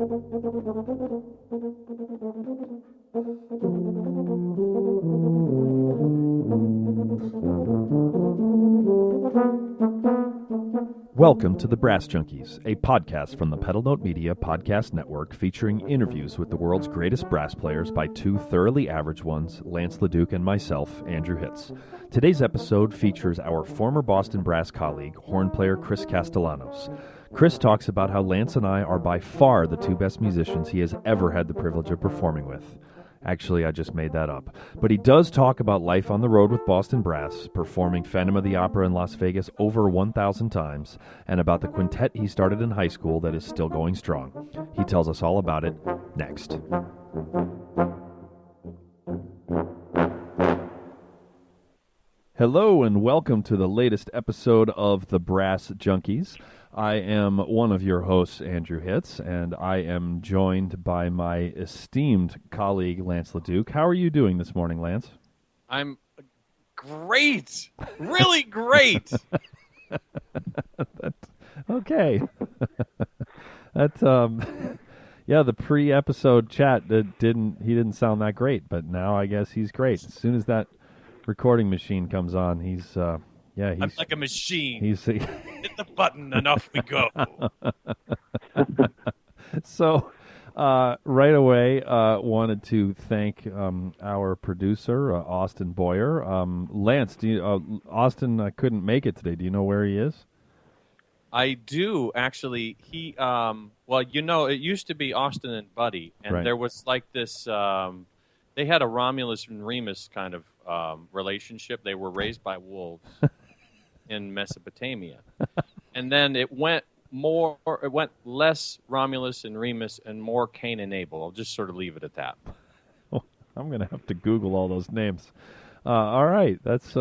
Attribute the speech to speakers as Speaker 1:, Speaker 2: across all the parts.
Speaker 1: Welcome to the Brass Junkies, a podcast from the Pedal Note Media Podcast Network featuring interviews with the world's greatest brass players by two thoroughly average ones, Lance LaDuke and myself, Andrew Hitz. Today's episode features our former Boston brass colleague, horn player Chris Castellanos. Chris talks about how Lance and I are by far the two best musicians he has ever had the privilege of performing with. Actually, I just made that up. But he does talk about life on the road with Boston Brass, performing Phantom of the Opera in Las Vegas over 1,000 times, and about the quintet he started in high school that is still going strong. He tells us all about it next. Hello and welcome to the latest episode of the Brass Junkies. I am one of your hosts, Andrew Hitz, and I am joined by my esteemed colleague, Lance LaDuke. How are you doing this morning, Lance?
Speaker 2: I'm great. Really great.
Speaker 1: Okay. Yeah, the pre-episode chat he didn't sound that great, but now I guess he's great. As soon as that recording machine comes on, he's
Speaker 2: I'm like a machine. Hit the button and off we go.
Speaker 1: So, right away, wanted to thank our producer, Austin Boyer. Lance, Austin couldn't make it today. Do you know where he is?
Speaker 2: I do, actually. He, it used to be Austin and Buddy, and
Speaker 1: Right.
Speaker 2: There was like this, they had a Romulus and Remus kind of relationship. They were raised by wolves in Mesopotamia. And then it went less Romulus and Remus and more Cain and Abel. I'll just sort of leave it at that.
Speaker 1: Oh, I'm going to have to Google all those names. All right, that's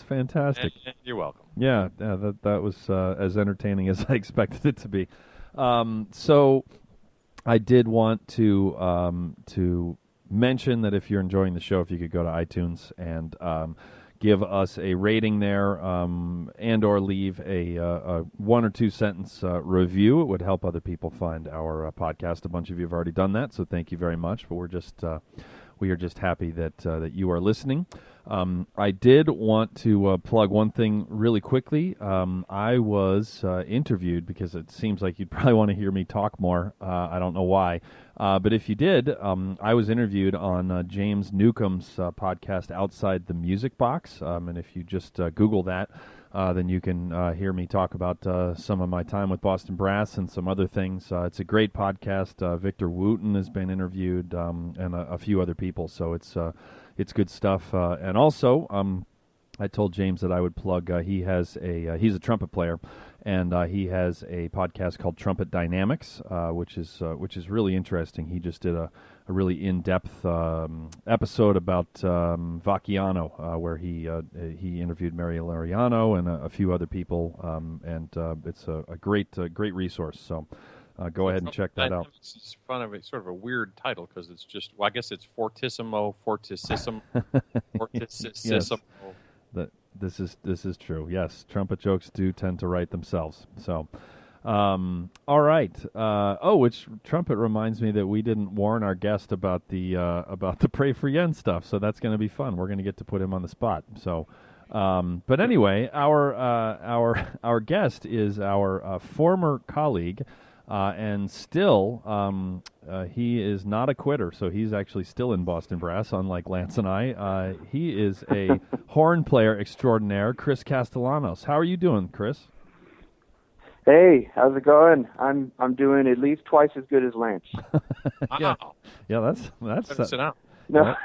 Speaker 1: fantastic.
Speaker 2: You're welcome.
Speaker 1: Yeah, that was as entertaining as I expected it to be. So I did want to mention that if you're enjoying the show, if you could go to iTunes and give us a rating there and or leave a 1 or 2 sentence review. It would help other people find our podcast. A bunch of you have already done that, so thank you very much. But we are just happy that you are listening. I did want to plug one thing really quickly. I was interviewed because it seems like you'd probably want to hear me talk more. I don't know why. But if you did, I was interviewed on James Newcomb's podcast, Outside the Music Box. And if you just Google that, then you can hear me talk about some of my time with Boston Brass and some other things. It's a great podcast. Victor Wooten has been interviewed and a few other people. So it's good stuff. And also, I told James that I would plug. He's a trumpet player, and he has a podcast called Trumpet Dynamics, which is really interesting. He just did a really in-depth episode about Vacchiano, where he interviewed Mary Lariano and a few other people, and it's a great resource. So go ahead and check that out.
Speaker 2: It's sort of a weird title because it's just, I guess it's fortissimo.
Speaker 1: Yes. This is true. Yes, trumpet jokes do tend to write themselves. So, all right. Which trumpet reminds me that we didn't warn our guest about the Pray for Yen stuff. So that's going to be fun. We're going to get to put him on the spot. So, but anyway, our guest is our former colleague. And still, he is not a quitter, so he's actually still in Boston Brass, unlike Lance and I. He is a horn player extraordinaire, Chris Castellanos. How are you doing, Chris?
Speaker 3: Hey, how's it going? I'm doing at least twice as good as Lance.
Speaker 1: Yeah, that's
Speaker 2: sit down.
Speaker 3: No.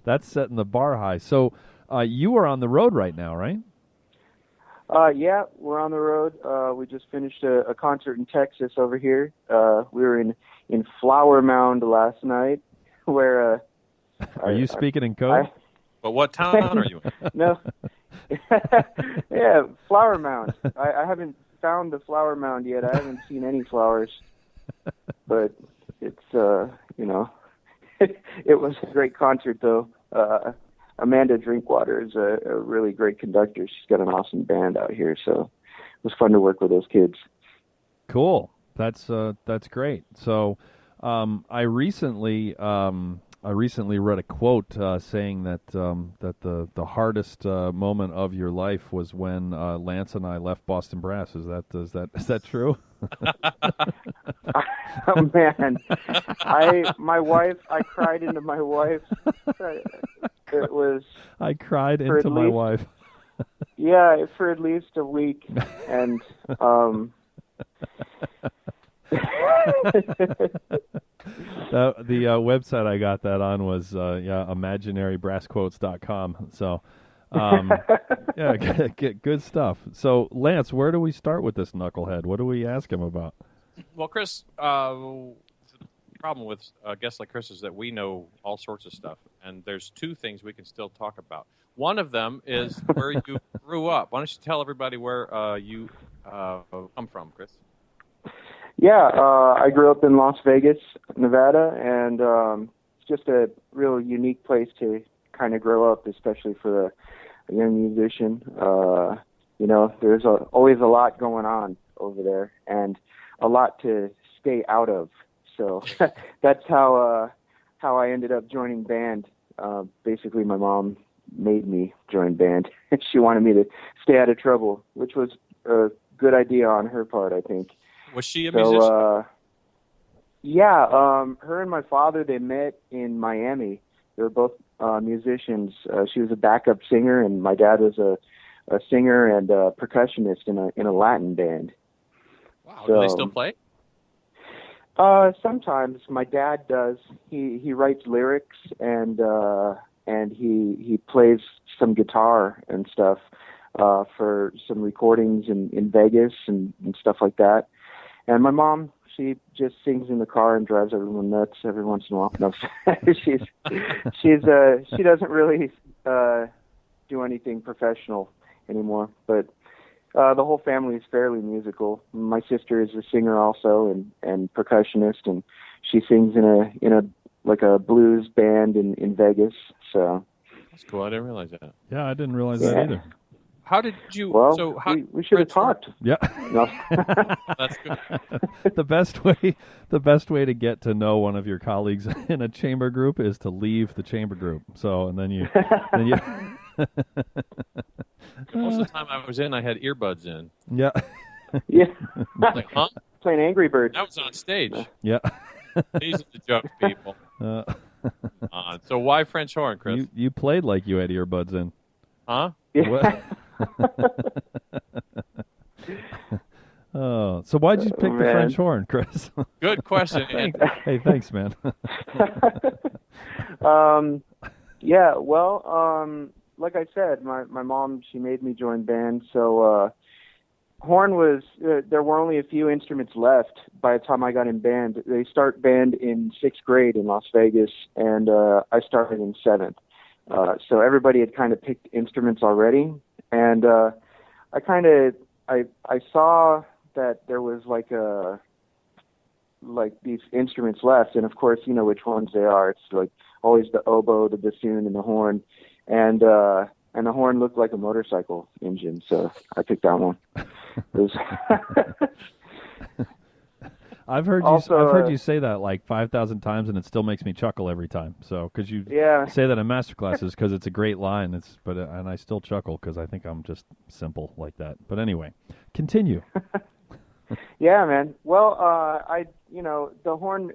Speaker 1: That's setting the bar high. So you are on the road right now, right?
Speaker 3: Yeah, we're on the road. We just finished a concert in Texas over here. We were in Flower Mound last night, where...
Speaker 1: are you speaking in code?
Speaker 2: But what town are you in?
Speaker 3: No. Yeah, Flower Mound. I haven't found the Flower Mound yet. I haven't seen any flowers. But it's, it was a great concert, though. Amanda Drinkwater is a really great conductor. She's got an awesome band out here, so it was fun to work with those kids.
Speaker 1: Cool. That's great. So, I recently read a quote saying that the hardest moment of your life was when Lance and I left Boston Brass. Is that true?
Speaker 3: Oh, man, I cried into my wife. It was.
Speaker 1: I cried into my wife.
Speaker 3: Yeah, for at least a week, and
Speaker 1: the website I got that on was imaginarybrassquotes.com. So, yeah, good stuff. So, Lance, where do we start with this knucklehead? What do we ask him about?
Speaker 2: Well, Chris, the problem with guests like Chris is that we know all sorts of stuff, and there's two things we can still talk about. One of them is where you grew up. Why don't you tell everybody where you come from, Chris?
Speaker 3: Yeah, I grew up in Las Vegas, Nevada, and it's just a real unique place to kind of grow up, especially for a young musician. There's always a lot going on over there, and a lot to stay out of. So that's how I ended up joining band. Basically, my mom made me join band. She wanted me to stay out of trouble, which was a good idea on her part, I think.
Speaker 2: Was she a musician?
Speaker 3: Yeah, her and my father, they met in Miami. They were both musicians. She was a backup singer, and my dad was a singer and a percussionist in a Latin band.
Speaker 2: Wow,
Speaker 3: so,
Speaker 2: do they still play?
Speaker 3: Sometimes my dad does. He writes lyrics and he plays some guitar and stuff for some recordings in Vegas and stuff like that. And my mom, she just sings in the car and drives everyone nuts every once in a while. No, she doesn't really do anything professional anymore. But the whole family is fairly musical. My sister is a singer also and percussionist, and she sings in a like a blues band in Vegas. So
Speaker 2: that's cool. I didn't realize that.
Speaker 1: Yeah, I didn't realize that either.
Speaker 2: How did you?
Speaker 3: Well,
Speaker 2: so how,
Speaker 3: we should have talked.
Speaker 1: Yeah,
Speaker 3: no.
Speaker 2: That's good.
Speaker 1: The best way to get to know one of your colleagues in a chamber group is to leave the chamber group. So, and then you.
Speaker 2: Most of the time I was in, I had earbuds in.
Speaker 1: Yeah.
Speaker 3: Yeah.
Speaker 2: Like, huh?
Speaker 3: Playing Angry Birds.
Speaker 2: That was on stage.
Speaker 1: Yeah.
Speaker 2: These are the jokes, people. So why French horn, Chris?
Speaker 1: You played like you had earbuds in.
Speaker 2: Huh?
Speaker 3: Yeah.
Speaker 1: Oh, so why'd you pick the French horn, Chris?
Speaker 2: Good question.
Speaker 1: Hey, thanks, man.
Speaker 3: Yeah, well, like I said, my mom, she made me join band, so horn was, there were only a few instruments left by the time I got in band. They start band in 6th grade in Las Vegas, and I started in 7th. So everybody had kind of picked instruments already, and I saw that there was like these instruments left, and of course you know which ones they are. It's like always the oboe, the bassoon, and the horn, and the horn looked like a motorcycle engine, so I picked that one.
Speaker 1: I've heard you say that like 5,000 times, and it still makes me chuckle every time. So, because you say that in master classes, because it's a great line. And I still chuckle because I think I'm just simple like that. But anyway, continue.
Speaker 3: Yeah, man. Well, the horn.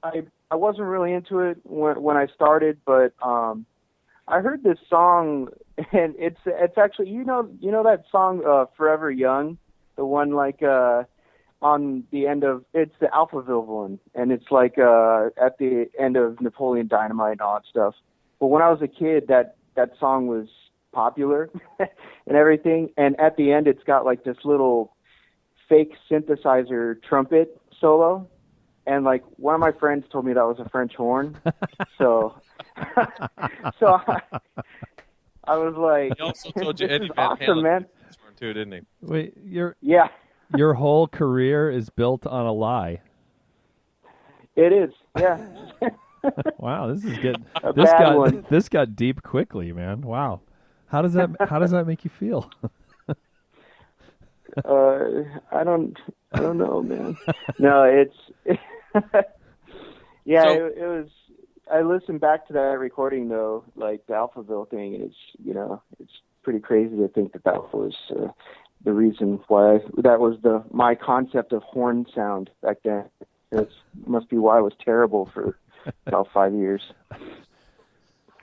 Speaker 3: I wasn't really into it when I started, but I heard this song, and it's actually you know that song "Forever Young," the one like. On the end of, it's the Alphaville one, and it's like at the end of Napoleon Dynamite and all that stuff. But when I was a kid, that song was popular and everything, and at the end it's got like this little fake synthesizer trumpet solo, and like one of my friends told me that was a French horn. So I was like,
Speaker 2: He also told you Eddie Van
Speaker 3: awesome,
Speaker 2: Halen
Speaker 3: man.
Speaker 2: too, didn't he?
Speaker 1: Wait,
Speaker 3: Yeah.
Speaker 1: Your whole career is built on a lie.
Speaker 3: It is, yeah.
Speaker 1: Wow, this is good.
Speaker 3: One.
Speaker 1: This got deep quickly, man. Wow. How does that make you feel?
Speaker 3: I don't know, man. No, it's yeah.
Speaker 2: So-
Speaker 3: It was. I listened back to that recording though, like the Alphaville thing, and it's pretty crazy to think that was the reason why that was my concept of horn sound back then. That must be why it was terrible for about 5 years.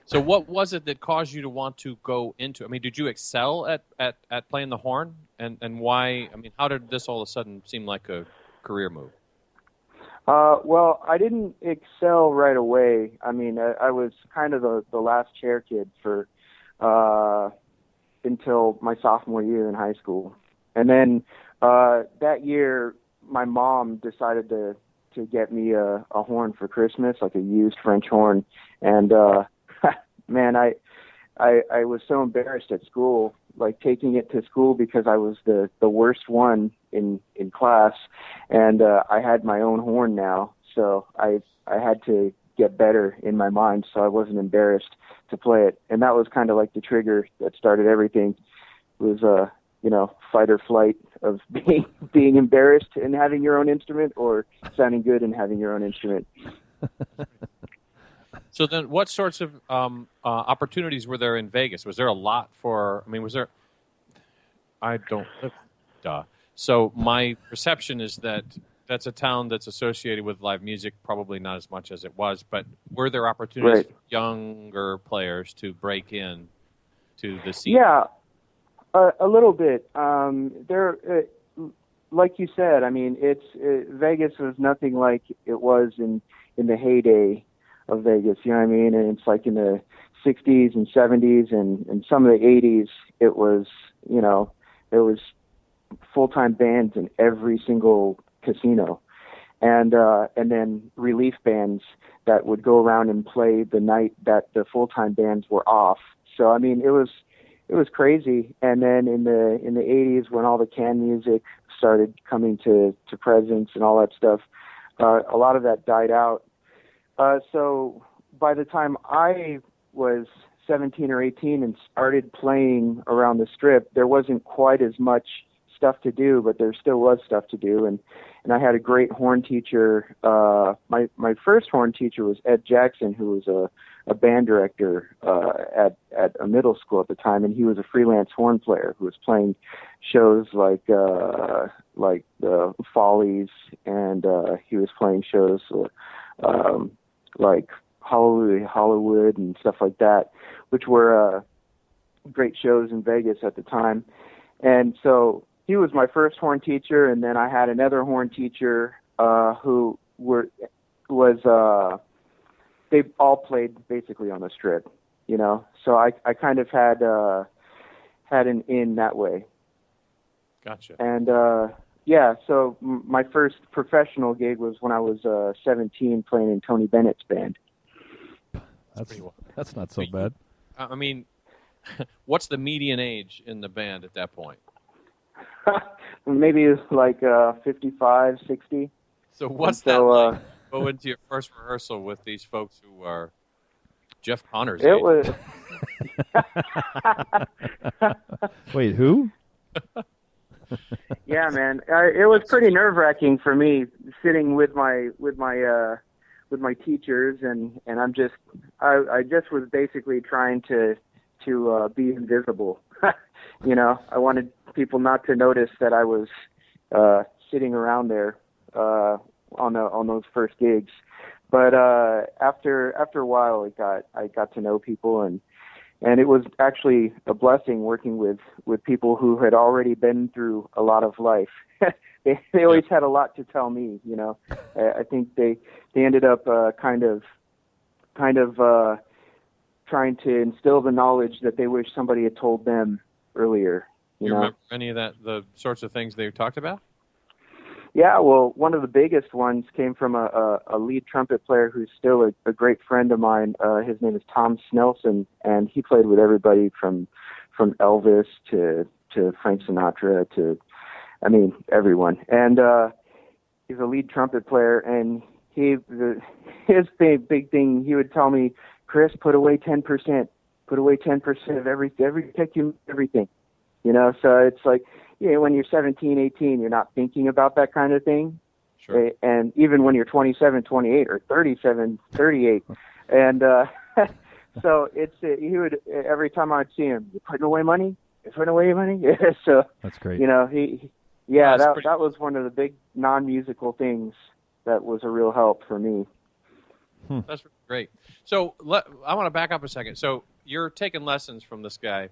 Speaker 2: So what was it that caused you to want to go into? I mean, did you excel at playing the horn, and why? I mean, how did this all of a sudden seem like a career move?
Speaker 3: Well, I didn't excel right away. I mean, I was kind of the last chair kid for until my sophomore year in high school, and then that year, my mom decided to get me a horn for Christmas, like a used French horn, and man, I was so embarrassed at school, like taking it to school because I was the worst one in class, and I had my own horn now, so I had to get better in my mind, so I wasn't embarrassed to play it, and that was kind of like the trigger that started everything. It was fight or flight of being embarrassed and having your own instrument, or sounding good and having your own instrument.
Speaker 2: So then, what sorts of opportunities were there in Vegas? Was there a lot for? I mean, was there? I don't. Duh. So my perception is that that's a town that's associated with live music, probably not as much as it was. But were there opportunities for younger players to break in to the scene?
Speaker 3: Yeah, a little bit. Like you said, I mean, Vegas was nothing like it was in the heyday of Vegas, you know what I mean? And it's like in the 60s and 70s and some of the 80s, it was, there was full-time bands in every single casino. And then relief bands that would go around and play the night that the full-time bands were off. So, I mean, it was crazy. And then in the 80s, when all the canned music started coming to presence and all that stuff, a lot of that died out. So by the time I was 17 or 18 and started playing around the Strip, there wasn't quite as much stuff to do, but there still was stuff to do. And I had a great horn teacher. My first horn teacher was Ed Jackson, who was a band director at a middle school at the time, and he was a freelance horn player who was playing shows like the Follies, and he was playing shows like Hollywood and stuff like that, which were great shows in Vegas at the time. And so he was my first horn teacher, and then I had another horn teacher who they all played basically on the Strip, So I kind of had an in that way.
Speaker 2: Gotcha.
Speaker 3: And so my first professional gig was when I was 17, playing in Tony Bennett's band.
Speaker 1: That's not so bad.
Speaker 2: I mean, what's the median age in the band at that point?
Speaker 3: Maybe it's like 55, 60.
Speaker 2: So what's that like? Go into your first rehearsal with these folks who are Jeff Connor's age.
Speaker 3: It was.
Speaker 1: Wait, who?
Speaker 3: Yeah, man. It was pretty nerve-wracking for me sitting with my teachers, and I just was basically trying to be invisible. I wanted people not to notice that I was sitting around there on those first gigs. But after a while, I got to know people, and it was actually a blessing working with people who had already been through a lot of life. They always had a lot to tell me, I think they ended up kind of trying to instill the knowledge that they wish somebody had told them earlier.
Speaker 2: You remember any of the sorts of things they talked about?
Speaker 3: Yeah, well, one of the biggest ones came from a lead trumpet player who's still a great friend of mine. His name is Tom Snelson, and he played with everybody from Elvis to Frank Sinatra to, everyone. And he's a lead trumpet player, and his big thing, he would tell me, Chris, put away 10%. Put away 10% of every pick, everything. So it's like, when you're 17, 18, you're not thinking about that kind of thing.
Speaker 2: Sure.
Speaker 3: And even when you're 27, 28, or 37, 38. And so he would, every time I'd see him, "You putting away money? You putting away money?" So
Speaker 1: that's great.
Speaker 3: That was one of the big non-musical things that was a real help for me.
Speaker 2: That's great. So I want to back up a second. So you're taking lessons from this guy,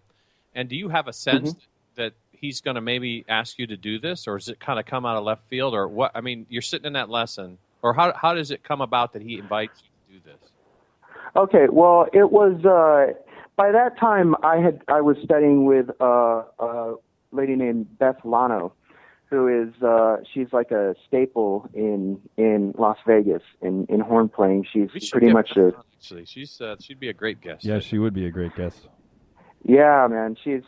Speaker 2: and do you have a sense that he's going to maybe ask you to do this, or does it kind of come out of left field, or what? I mean, you're sitting in that lesson, or how does it come about that he invites you to do this?
Speaker 3: Okay, well, it was by that time I was studying with a lady named Beth Lano, who is she's like a staple in Las Vegas in horn playing. She's pretty much
Speaker 2: actually she'd be a great guest.
Speaker 1: Yeah, she would be a great guest.
Speaker 3: Yeah, man, she's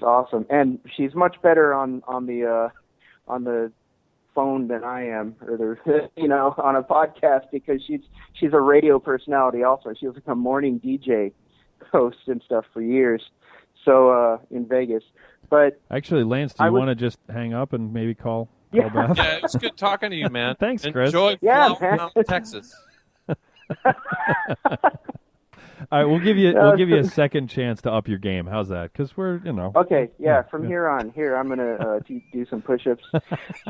Speaker 3: awesome, and she's much better on the phone than I am, or on a podcast, because she's a radio personality also. She was like a morning DJ host and stuff for years. So in Vegas, but
Speaker 1: actually, Lance, do you want to just hang up and maybe call Beth?
Speaker 2: Yeah, it's good talking to you, man.
Speaker 1: Thanks, Chris.
Speaker 2: Enjoy Flower Mound, Texas.
Speaker 1: All right, we'll give you a second chance to up your game. How's that? Because we're,
Speaker 3: Okay, from here on. Here, I'm gonna do some push-ups.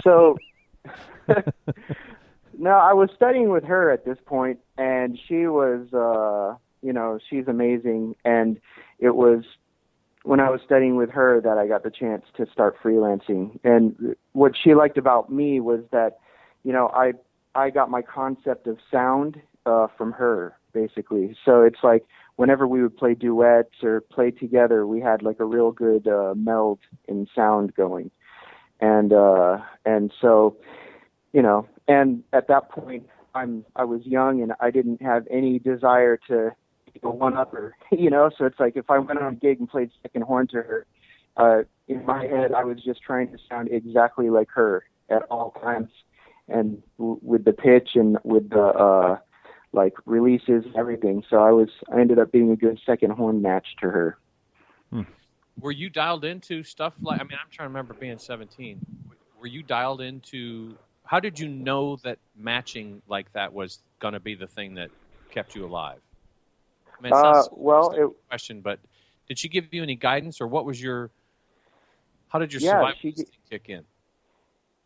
Speaker 3: So, no, I was studying with her at this point, and she was, she's amazing. And it was when I was studying with her that I got the chance to start freelancing. And what she liked about me was that, I got my concept of sound from her, basically. So it's like whenever we would play duets or play together, we had like a real good meld in sound going. And so, and at that point I was young and I didn't have any desire to be a one-upper, so it's like if I went on a gig and played second horn to her, in my head I was just trying to sound exactly like her at all times, and with the pitch and with the like releases and everything. So I ended up being a good second horn match to her.
Speaker 2: Were you dialed into stuff like, I'm trying to remember being 17. Were you dialed into, how did you know that matching like that was going to be the thing that kept you alive? It's not a question, but did she give you any guidance, or what was how did your survival instinct kick in?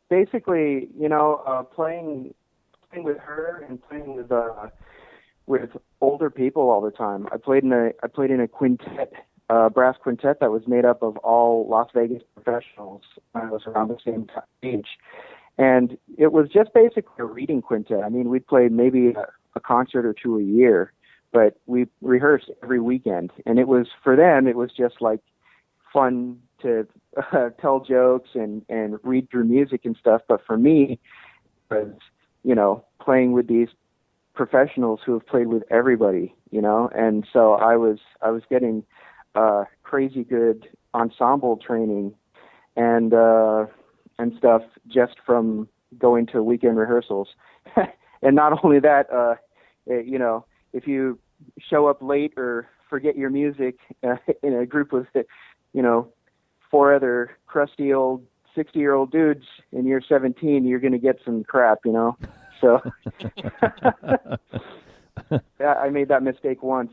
Speaker 3: Basically, playing with her and playing with older people all the time. I played in a quintet, brass quintet that was made up of all Las Vegas professionals when I was around the same age, and it was just basically a reading quintet. We'd play maybe a concert or two a year, but we rehearsed every weekend, and it was, for them, it was just like fun to tell jokes and read through music and stuff. But for me, it was, playing with these professionals who have played with everybody, and so I was getting crazy good ensemble training and stuff just from going to weekend rehearsals. And not only that, if you show up late or forget your music in a group with, 4 other crusty old 60-year-old dudes and you're 17, you're going to get some crap, So yeah, I made that mistake once.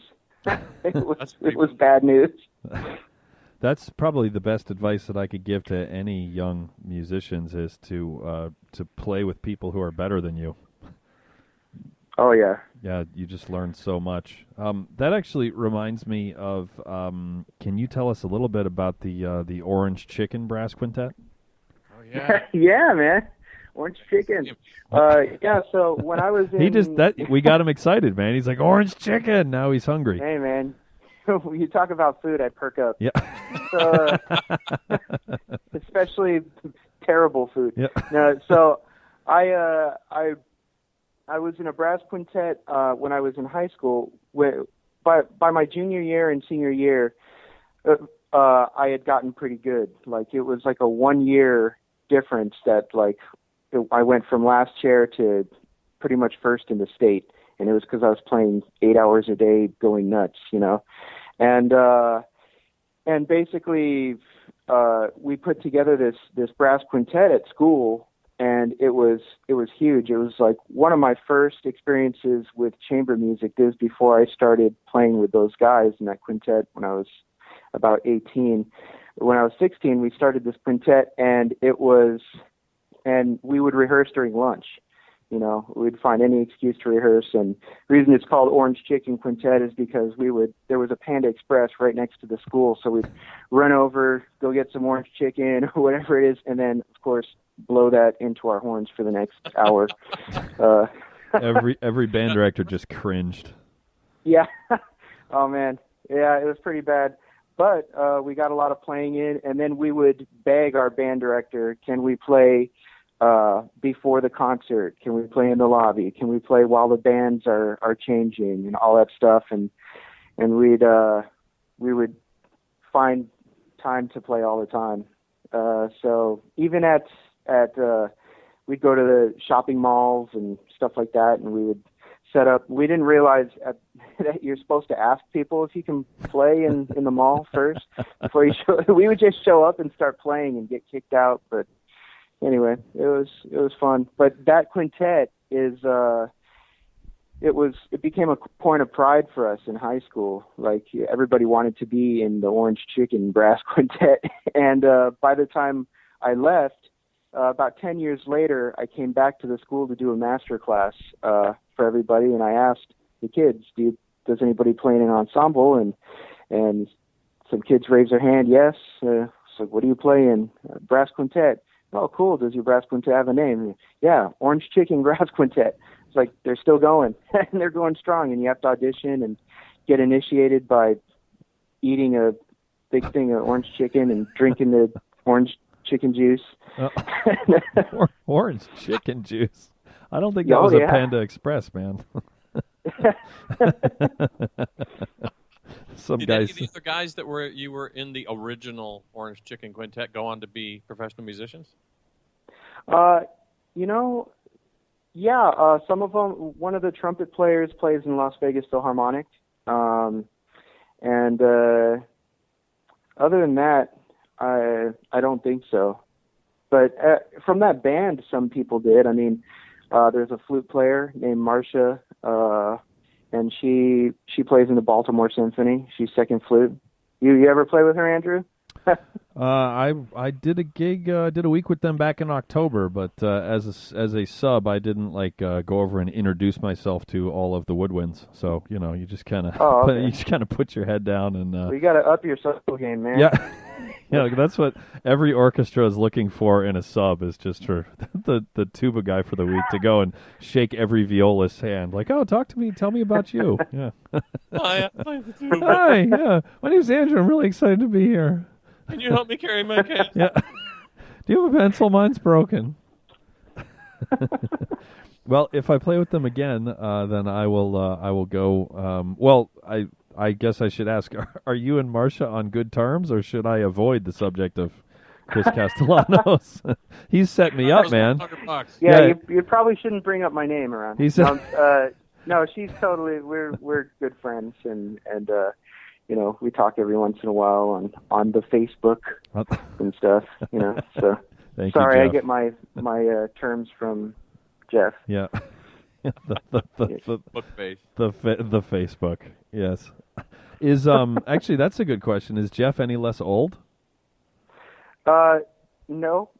Speaker 3: It was bad news.
Speaker 1: That's probably the best advice that I could give to any young musicians, is to play with people who are better than you.
Speaker 3: Oh yeah.
Speaker 1: Yeah, you just learn so much. That actually reminds me of. Can you tell us a little bit about the Orange Chicken Brass Quintet?
Speaker 2: Oh yeah.
Speaker 3: Yeah, man. Orange Chicken. Yeah. So when I was in,
Speaker 1: we got him excited, man. He's like, Orange Chicken. Now he's hungry.
Speaker 3: Hey, man. When you talk about food, I perk up.
Speaker 1: Yeah.
Speaker 3: So, especially terrible food.
Speaker 1: Yeah.
Speaker 3: No, so I was in a brass quintet when I was in high school. By my junior year and senior year, I had gotten pretty good. Like, it was like a 1-year difference that, like, I went from last chair to pretty much first in the state, and it was because I was playing 8 hours a day, going nuts, and basically we put together this brass quintet at school, and it was huge. It was like one of my first experiences with chamber music. This was before I started playing with those guys in that quintet when I was about 18. When I was 16, we started this quintet, and we would rehearse during lunch. You know, we'd find any excuse to rehearse, and the reason it's called Orange Chicken Quintet is because there was a Panda Express right next to the school, so we'd run over, go get some orange chicken or whatever it is, and then, of course, blow that into our horns for the next hour.
Speaker 1: Every band director just cringed.
Speaker 3: Yeah. Oh, man. Yeah, it was pretty bad. But we got a lot of playing in, and then we would beg our band director, can we play before the concert? Can we play in the lobby? Can we play while the bands are changing and all that stuff? And we would find time to play all the time. So even at we'd go to the shopping malls and stuff like that, and we would set up. We didn't realize that you're supposed to ask people if you can play in the mall first before you show. We would just show up and start playing and get kicked out. But anyway, it was fun. But that quintet it became a point of pride for us in high school. Like, everybody wanted to be in the Orange Chicken Brass Quintet. And by the time I left, about 10 years later, I came back to the school to do a master class for everybody, and I asked the kids, does anybody play in an ensemble? And some kids raised their hand, yes. So what do you play in? Brass Quintet. Oh, cool. Does your brass quintet have a name? Yeah, Orange Chicken Brass Quintet. It's like, they're still going, and they're going strong, and you have to audition and get initiated by eating a big thing of orange chicken and drinking the orange chicken juice.
Speaker 1: Orange chicken juice. I don't think that was a Panda Express, man.
Speaker 2: Did any of the other guys that you were in the original Orange Chicken Quintet go on to be professional musicians?
Speaker 3: Some of them. One of the trumpet players plays in Las Vegas Philharmonic, and other than that, I don't think so. But from that band, some people did. I mean, there's a flute player named Marcia, and she plays in the Baltimore Symphony. She's second flute. You ever play with her, Andrew?
Speaker 1: I did a gig, did a week with them back in October, but as a sub, I didn't go over and introduce myself to all of the woodwinds. So you just kind of put your head down and.
Speaker 3: You got to up your social game, man.
Speaker 1: Yeah. Yeah, that's what every orchestra is looking for in a sub, is just for the tuba guy for the week to go and shake every violist's hand. Like, oh, talk to me, tell me about you. Yeah.
Speaker 2: Hi,
Speaker 1: Hi, yeah. My name's Andrew. I'm really excited to be here.
Speaker 2: Can you help me carry my case?
Speaker 1: Yeah. Do you have a pencil? Mine's broken. Well, if I play with them again, then I will go. I guess I should ask, are you and Marcia on good terms, or should I avoid the subject of Chris Castellanos? He's set me up, man.
Speaker 3: Yeah, you probably shouldn't bring up my name around. No, she's totally. We're good friends, and we talk every once in a while on the Facebook and stuff. So sorry,
Speaker 1: you,
Speaker 3: I get my terms from Jeff.
Speaker 1: Yeah. the Facebook. Yes. Is actually, that's a good question. Is Jeff any less old?
Speaker 3: No.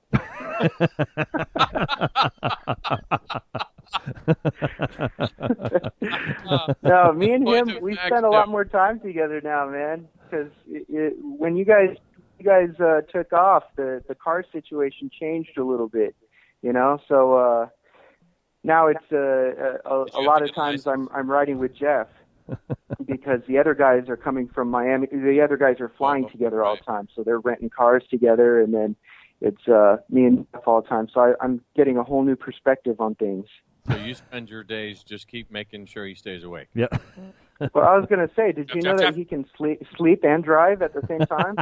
Speaker 3: No, me and him, we spend a lot more time together now, man. Because when you guys took off, the car situation changed a little bit, So now it's a lot of times I'm riding with Jeff. Because the other guys are coming from Miami. The other guys are flying together all the time, so they're renting cars together, and then it's me and Jeff all the time. So I'm getting a whole new perspective on things.
Speaker 2: So you spend your days just keep making sure he stays awake.
Speaker 1: Yeah.
Speaker 3: Well, I was going to say, did you know that he can sleep and drive at the same time?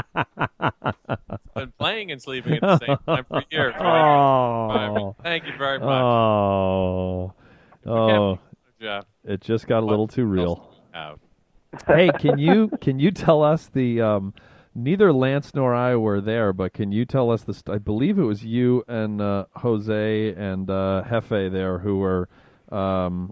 Speaker 2: Been playing and sleeping at the same time for years.
Speaker 1: Oh.
Speaker 2: Thank you very much.
Speaker 1: Oh.
Speaker 2: Jeff.
Speaker 1: It just got a little too real. Hey, can you tell us the neither Lance nor I were there, but can you tell us I believe it was you and Jose and Jefe there who were.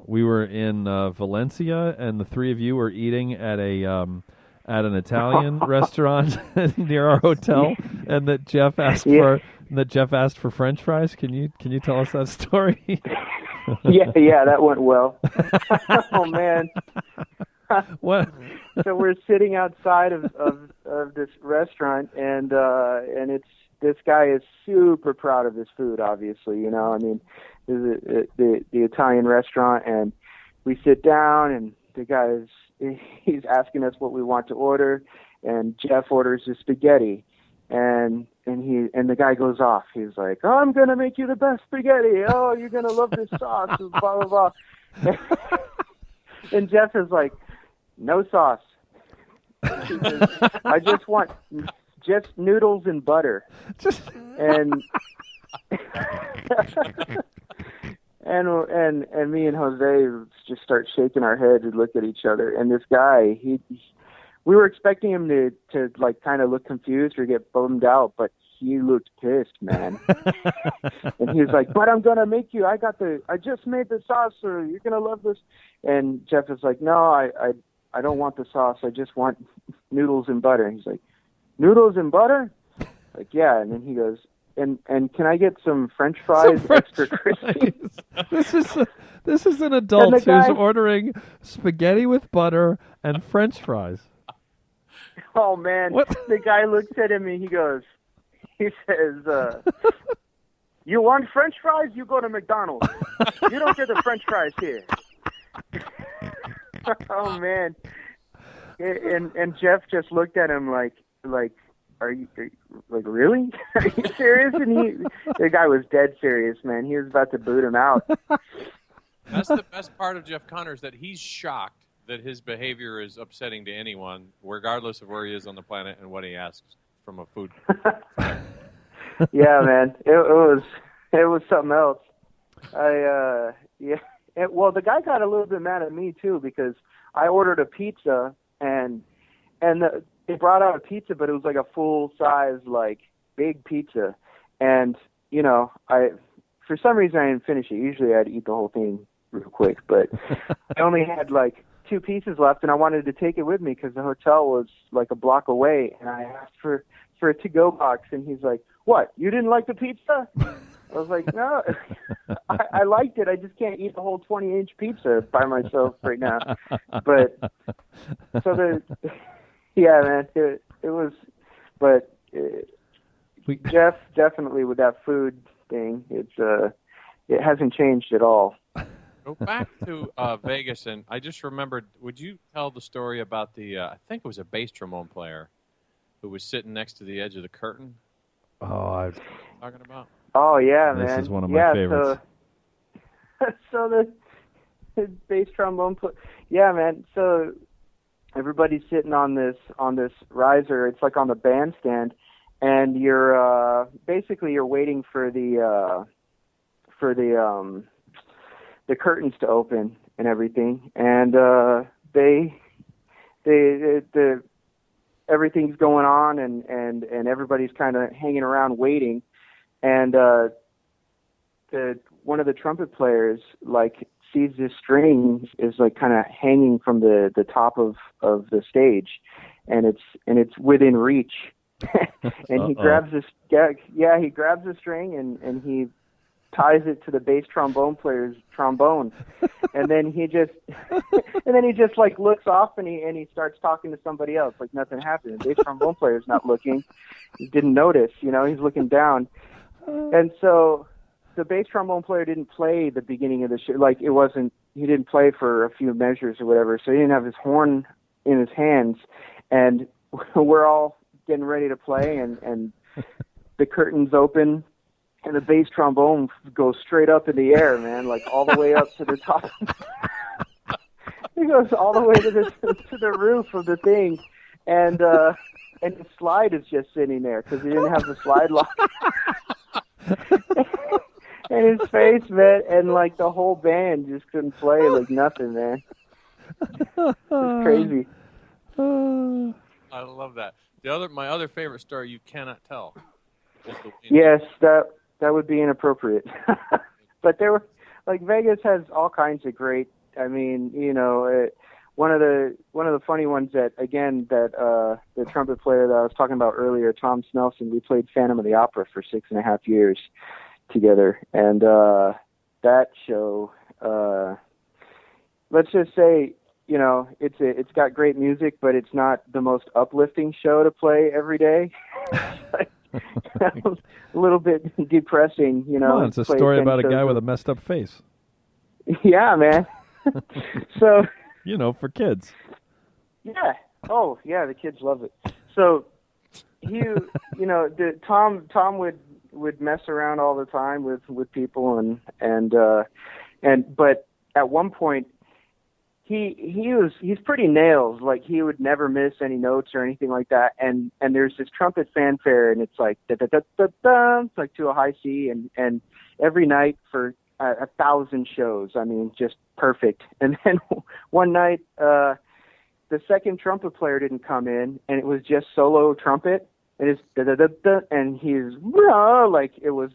Speaker 1: We were in Valencia, and the three of you were eating at an Italian restaurant near our hotel, and that Jeff asked for French fries. Can you tell us that story?
Speaker 3: yeah, that went well. Oh man.
Speaker 1: What?
Speaker 3: So we're sitting outside of this restaurant, and this guy is super proud of his food. Obviously, I mean, the Italian restaurant, and we sit down, and the guy he's asking us what we want to order, and Jeff orders the spaghetti, and the guy goes off. He's like, "Oh, I'm gonna make you the best spaghetti. Oh, you're gonna love this sauce." Blah blah blah. And Jeff is like, "No sauce. He says, I just want just noodles and butter." And and me and Jose just start shaking our heads and look at each other. And this guy, we were expecting him to like kind of look confused or get bummed out, but he looked pissed, man. And he was like, "But I'm gonna make you. I just made the sauce, or you're gonna love this." And Jeff is like, "No, I don't want the sauce. I just want noodles and butter." And he's like, "Noodles and butter?" Like, yeah. And then he goes, and can I get some French fries, extra crispy?
Speaker 1: This is an adult who's ordering spaghetti with butter and French fries.
Speaker 3: Oh man! What? The guy looks at him and he says, "You want French fries? You go to McDonald's. You don't get the French fries here." Oh man! And Jeff just looked at him like, are you like, really? Are you serious? And the guy was dead serious, man. He was about to boot him out.
Speaker 2: That's the best part of Jeff Connors, that he's shocked that his behavior is upsetting to anyone, regardless of where he is on the planet and what he asks from a food.
Speaker 3: Yeah, man. It was something else. Well, the guy got a little bit mad at me too, because I ordered a pizza and they brought out a pizza, but it was like a full size, like big pizza. And, for some reason I didn't finish it. Usually I'd eat the whole thing real quick, but I only had like 2 pieces left, and I wanted to take it with me because the hotel was like a block away. And I asked for a to-go box, and he's like, "What? You didn't like the pizza?" I was like, "No, I liked it. I just can't eat the whole 20-inch pizza by myself right now." But so yeah, man, it was. But Jeff definitely with that food thing, it hasn't changed at all.
Speaker 2: Go back to Vegas, and I just remembered. Would you tell the story about I think it was a bass trombone player who was sitting next to the edge of the curtain?
Speaker 1: Oh, I'm
Speaker 2: talking about.
Speaker 3: Oh yeah, man.
Speaker 1: This is one of my favorites.
Speaker 3: So the bass trombone player. Yeah, man. So everybody's sitting on this riser. It's like on the bandstand, and you're basically waiting for the curtains to open and everything. And everything's going on, and everybody's kind of hanging around waiting. And one of the trumpet players like sees this string is like kind of hanging from the top of the stage, and it's within reach. And he grabs this he grabs the string and he ties it to the bass trombone player's trombone. And then he just like looks off and he starts talking to somebody else like nothing happened. The bass trombone player's not looking. He didn't notice, he's looking down. And so the bass trombone player didn't play the beginning of the show. Like he didn't play for a few measures or whatever. So he didn't have his horn in his hands, and we're all getting ready to play, and the curtains open, and the bass trombone goes straight up in the air, man, like all the way up to the top. He goes all the way to the roof of the thing, and the slide is just sitting there because he didn't have the slide lock. And his face, man, and like the whole band just couldn't play like nothing, man. It's crazy.
Speaker 2: I love that. My other favorite story, you cannot tell. Is the
Speaker 3: Yes, that would be inappropriate. But there were, like, Vegas has all kinds of great. I mean, one of the funny ones that the trumpet player that I was talking about earlier, Tom Snelson, we played Phantom of the Opera for 6.5 years together, and that show, let's just say, it's got great music, but it's not the most uplifting show to play every day. A little bit depressing,
Speaker 1: Come on, it's a story about a guy with a messed up face.
Speaker 3: Yeah, man. So,
Speaker 1: for kids.
Speaker 3: Yeah. Oh, yeah, the kids love it. So, Tom would mess around all the time with people, but at one point he's pretty nails. Like, he would never miss any notes or anything like that. And there's this trumpet fanfare, and it's like da da da da da. It's like to a high C, and every night for 1,000 shows. I mean, just perfect. And then one night, the second trumpet player didn't come in, and it was just solo trumpet, and it's da da da da, and he's like, it was,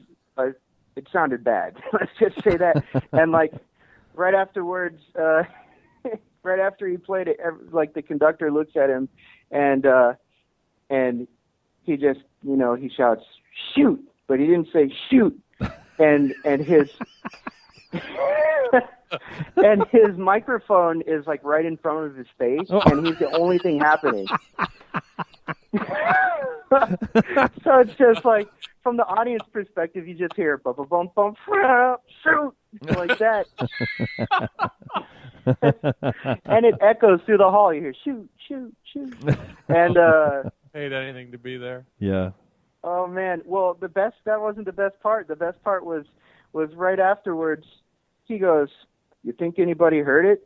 Speaker 3: it sounded bad. Let's just say that. And like right afterwards. Right after he played it, like, the conductor looks at him, and he just, he shouts, "Shoot!" But he didn't say "shoot," and his and his microphone is like right in front of his face, and he's the only thing happening. So it's just like, from the audience perspective, you just hear bum bum bum bum, shoot, like that. And it echoes through the hall. You hear shoot, shoot, shoot. And
Speaker 2: hate anything to be there.
Speaker 1: Yeah.
Speaker 3: Oh man. Well, that wasn't the best part. The best part was right afterwards. He goes, "You think anybody heard it?"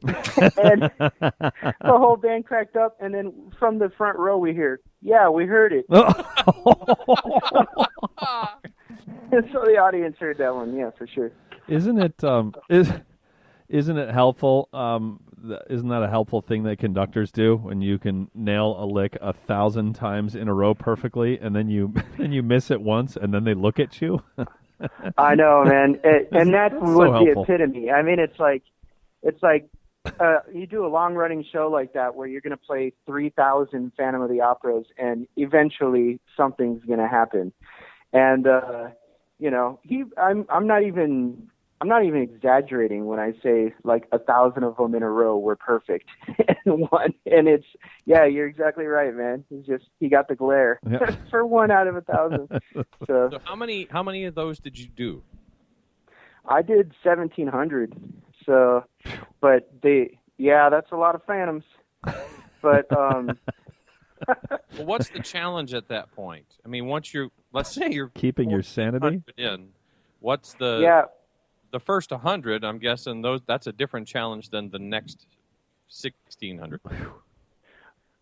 Speaker 3: And the whole band cracked up, and then from the front row we hear, "Yeah, we heard it." And so the audience heard that one, yeah, for sure.
Speaker 1: Isn't it helpful? Isn't that a helpful thing that conductors do, when you can nail a lick 1,000 times in a row perfectly, and then you miss it once, and then they look at you?
Speaker 3: I know, man, and that was
Speaker 1: so
Speaker 3: the epitome. I mean, it's like you do a long running show like that where you're going to play 3,000 Phantom of the Operas, and eventually something's going to happen. And I'm not even exaggerating when I say like 1,000 of them in a row were perfect. And it's, yeah, you're exactly right, man. He got the glare for 1 out of 1,000. So
Speaker 2: how many of those did you do?
Speaker 3: I did 1,700. So, but that's a lot of Phantoms. But
Speaker 2: well, what's the challenge at that point? I mean, let's say you're
Speaker 1: keeping your sanity
Speaker 2: in, what's the
Speaker 3: the
Speaker 2: first 100? I'm guessing that's a different challenge than the next 1,600.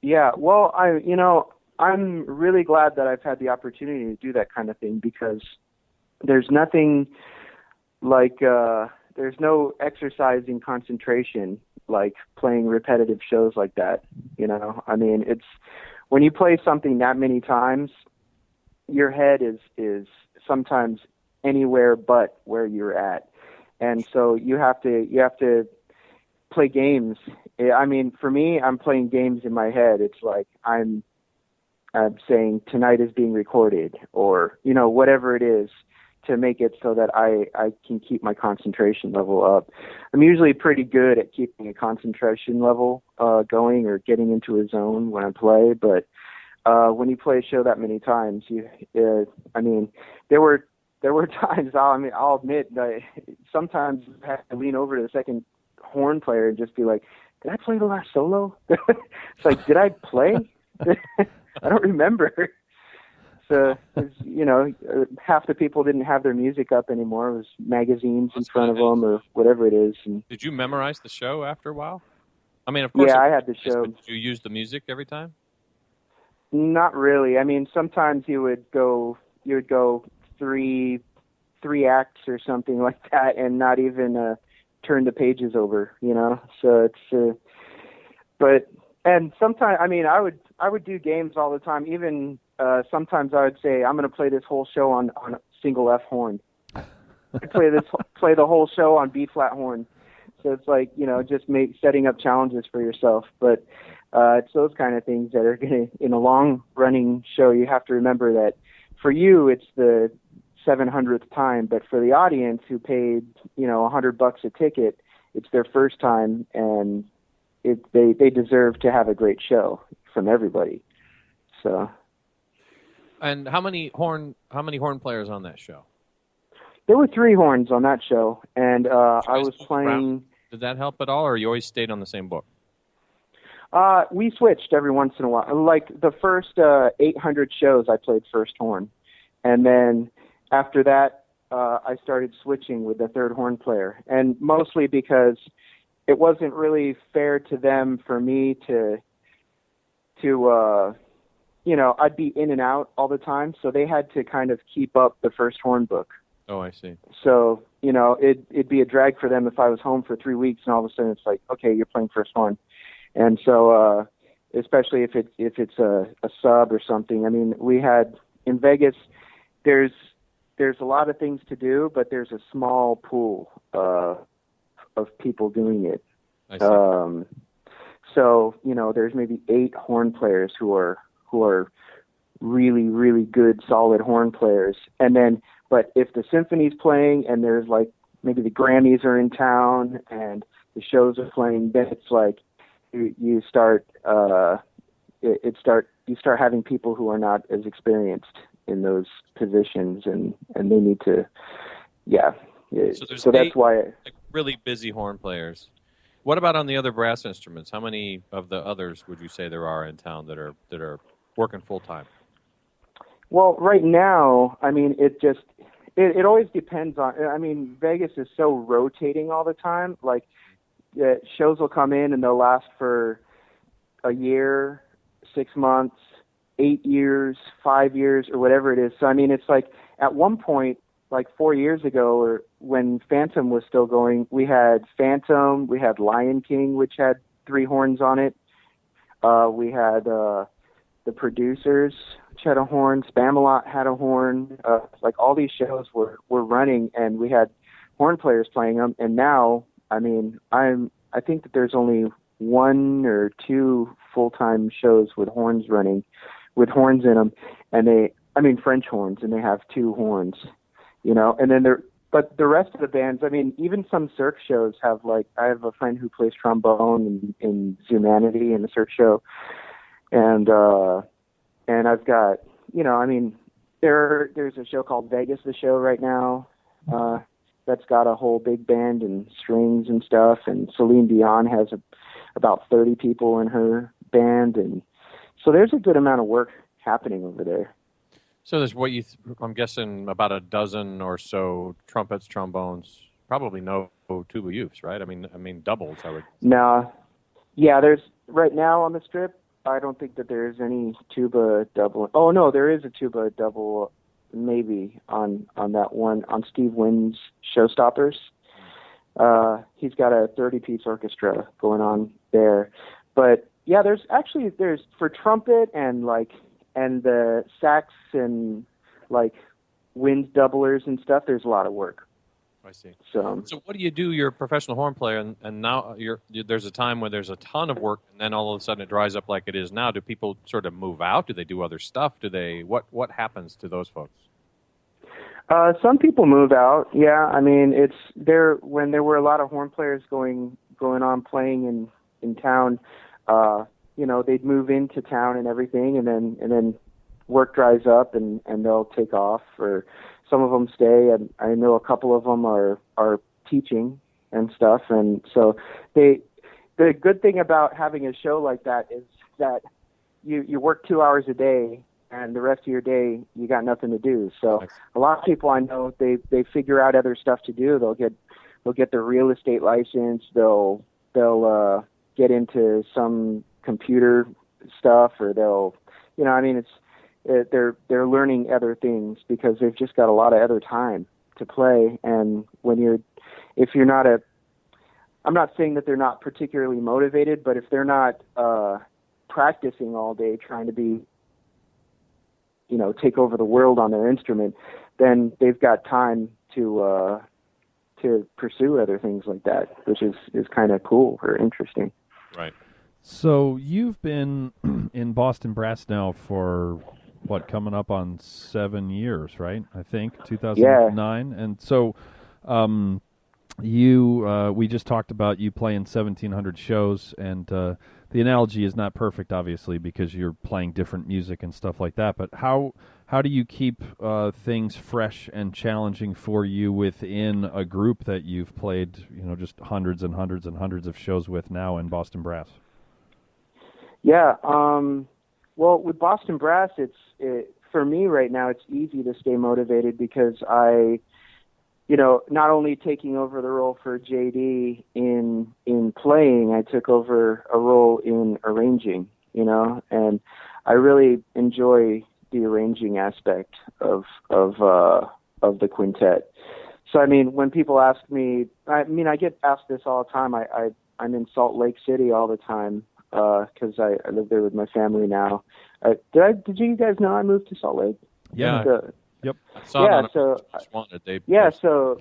Speaker 3: Yeah, well, I'm really glad that I've had the opportunity to do that kind of thing, because there's nothing like there's no exercise in concentration like playing repetitive shows like that. I mean, it's when you play something that many times, your head is sometimes anywhere but where you're at, and so you have to play games. I mean, for me, I'm playing games in my head. It's like I'm saying tonight is being recorded, or whatever it is, to make it so that I can keep my concentration level up. I'm usually pretty good at keeping a concentration level going, or getting into a zone when I play, but when you play a show that many times, I mean, there were times, I'll admit, that sometimes I have to lean over to the second horn player and just be like, did I play the last solo? It's like, did I play? I don't remember. So, half the people didn't have their music up anymore. It was magazines in front of them or whatever it is. And
Speaker 2: did you memorize the show after a while? I mean, of course.
Speaker 3: Yeah, I had the show.
Speaker 2: Did you use the music every time?
Speaker 3: Not really. I mean, sometimes you would go three acts or something like that, and not even turn the pages over. So it's, but And sometimes, I mean, I would do games all the time. Even sometimes I would say, I'm going to play this whole show on a single F horn. I play the whole show on B flat horn. So it's like, just setting up challenges for yourself. But it's those kind of things that are going to, in a long running show, you have to remember that for you, it's the 700th time, but for the audience who paid, $100 a ticket, it's their first time, and they deserve to have a great show from everybody. So.
Speaker 2: And how many horn players on that show?
Speaker 3: There were 3 horns on that show, and I was playing.
Speaker 2: Did that help at all, or you always stayed on the same book?
Speaker 3: We switched every once in a while. Like the first 800 shows, I played first horn, and then after that, I started switching with the third horn player, and mostly because it wasn't really fair to them for me to I'd be in and out all the time, so they had to kind of keep up the first horn book.
Speaker 2: Oh, I see.
Speaker 3: So, it'd be a drag for them if I was home for 3 weeks and all of a sudden it's like, okay, you're playing first horn. And so, especially if it's a sub or something. I mean, we had in Vegas, there's a lot of things to do, but there's a small pool of people doing it.
Speaker 2: I see.
Speaker 3: So, there's maybe 8 horn players who are really, really good, solid horn players. And then, but if the symphony's playing and there's like maybe the Grammys are in town and the shows are playing, then it's like you start having people who are not as experienced in those positions, and they need to, So that's why
Speaker 2: really busy horn players. What about on the other brass instruments? How many of the others would you say there are in town that are working full time?
Speaker 3: Well, right now, I mean, it always depends on. I mean, Vegas is so rotating all the time. Like, shows will come in and they'll last for a year, 6 months, 8 years, 5 years, or whatever it is. So, I mean, it's like at one point, like 4 years ago, or when Phantom was still going, we had Phantom, we had Lion King, which had 3 horns on it. We had the Producers, which had a horn. Spamalot had a horn. Like all these shows were running, and we had horn players playing them. And now, I mean, I think that there's only 1 or 2 full-time shows with horns running, with horns in them, and French horns, and they have 2 horns, and then but the rest of the bands, I mean, even some Cirque shows have, like, I have a friend who plays trombone in Humanity in the Cirque show, and I've got, I mean, there's a show called Vegas the Show right now, that's got a whole big band and strings and stuff, and Celine Dion has about 30 people in her band, and so there's a good amount of work happening over there.
Speaker 2: So there's I'm guessing about a dozen or so trumpets, trombones, probably no tuba youths, right? I mean doubles.
Speaker 3: No, yeah. There's right now on the Strip. I don't think that there's any tuba double. Oh no, there is a tuba double, maybe on that one on Steve Wynn's Showstoppers. He's got a 30-piece orchestra going on there, but yeah, there's for trumpet and the sax and like wind doublers and stuff. There's a lot of work.
Speaker 2: I see.
Speaker 3: So
Speaker 2: what do you do? You're a professional horn player, and now there's a time where there's a ton of work, and then all of a sudden it dries up like it is now. Do people sort of move out? Do they do other stuff? What happens to those folks?
Speaker 3: Some people move out. Yeah, I mean, it's there when there were a lot of horn players going on playing in town. They'd move into town and everything, and then work dries up and they'll take off, or some of them stay. And I know a couple of them are teaching and stuff. And so the good thing about having a show like that is that you work 2 hours a day, and the rest of your day you got nothing to do. So a lot of people I know, they figure out other stuff to do. They'll get their real estate license. They'll get into some computer stuff, or they'll, they're learning other things because they've just got a lot of other time to play. And if you're not I'm not saying that they're not particularly motivated, but if they're not practicing all day trying to be, take over the world on their instrument, then they've got time to pursue other things like that, which is kind of cool or interesting.
Speaker 2: Right.
Speaker 1: So you've been in Boston Brass now for coming up on 7 years, right? I think 2009. Yeah. And so we just talked about you playing 1,700 shows, and the analogy is not perfect, obviously, because you're playing different music and stuff like that. But how do you keep things fresh and challenging for you within a group that you've played, just hundreds and hundreds and hundreds of shows with now in Boston Brass?
Speaker 3: Yeah. Well, with Boston Brass, for me right now, it's easy to stay motivated because I, not only taking over the role for JD in playing, I took over a role in arranging, and I really enjoy the arranging aspect of the quintet. So, when people ask me, I get asked this all the time. I'm in Salt Lake City all the time because I live there with my family now. Did you guys know I moved to Salt Lake?
Speaker 2: Yeah.
Speaker 1: Yep.
Speaker 2: I saw it on Just Wanted. They changed the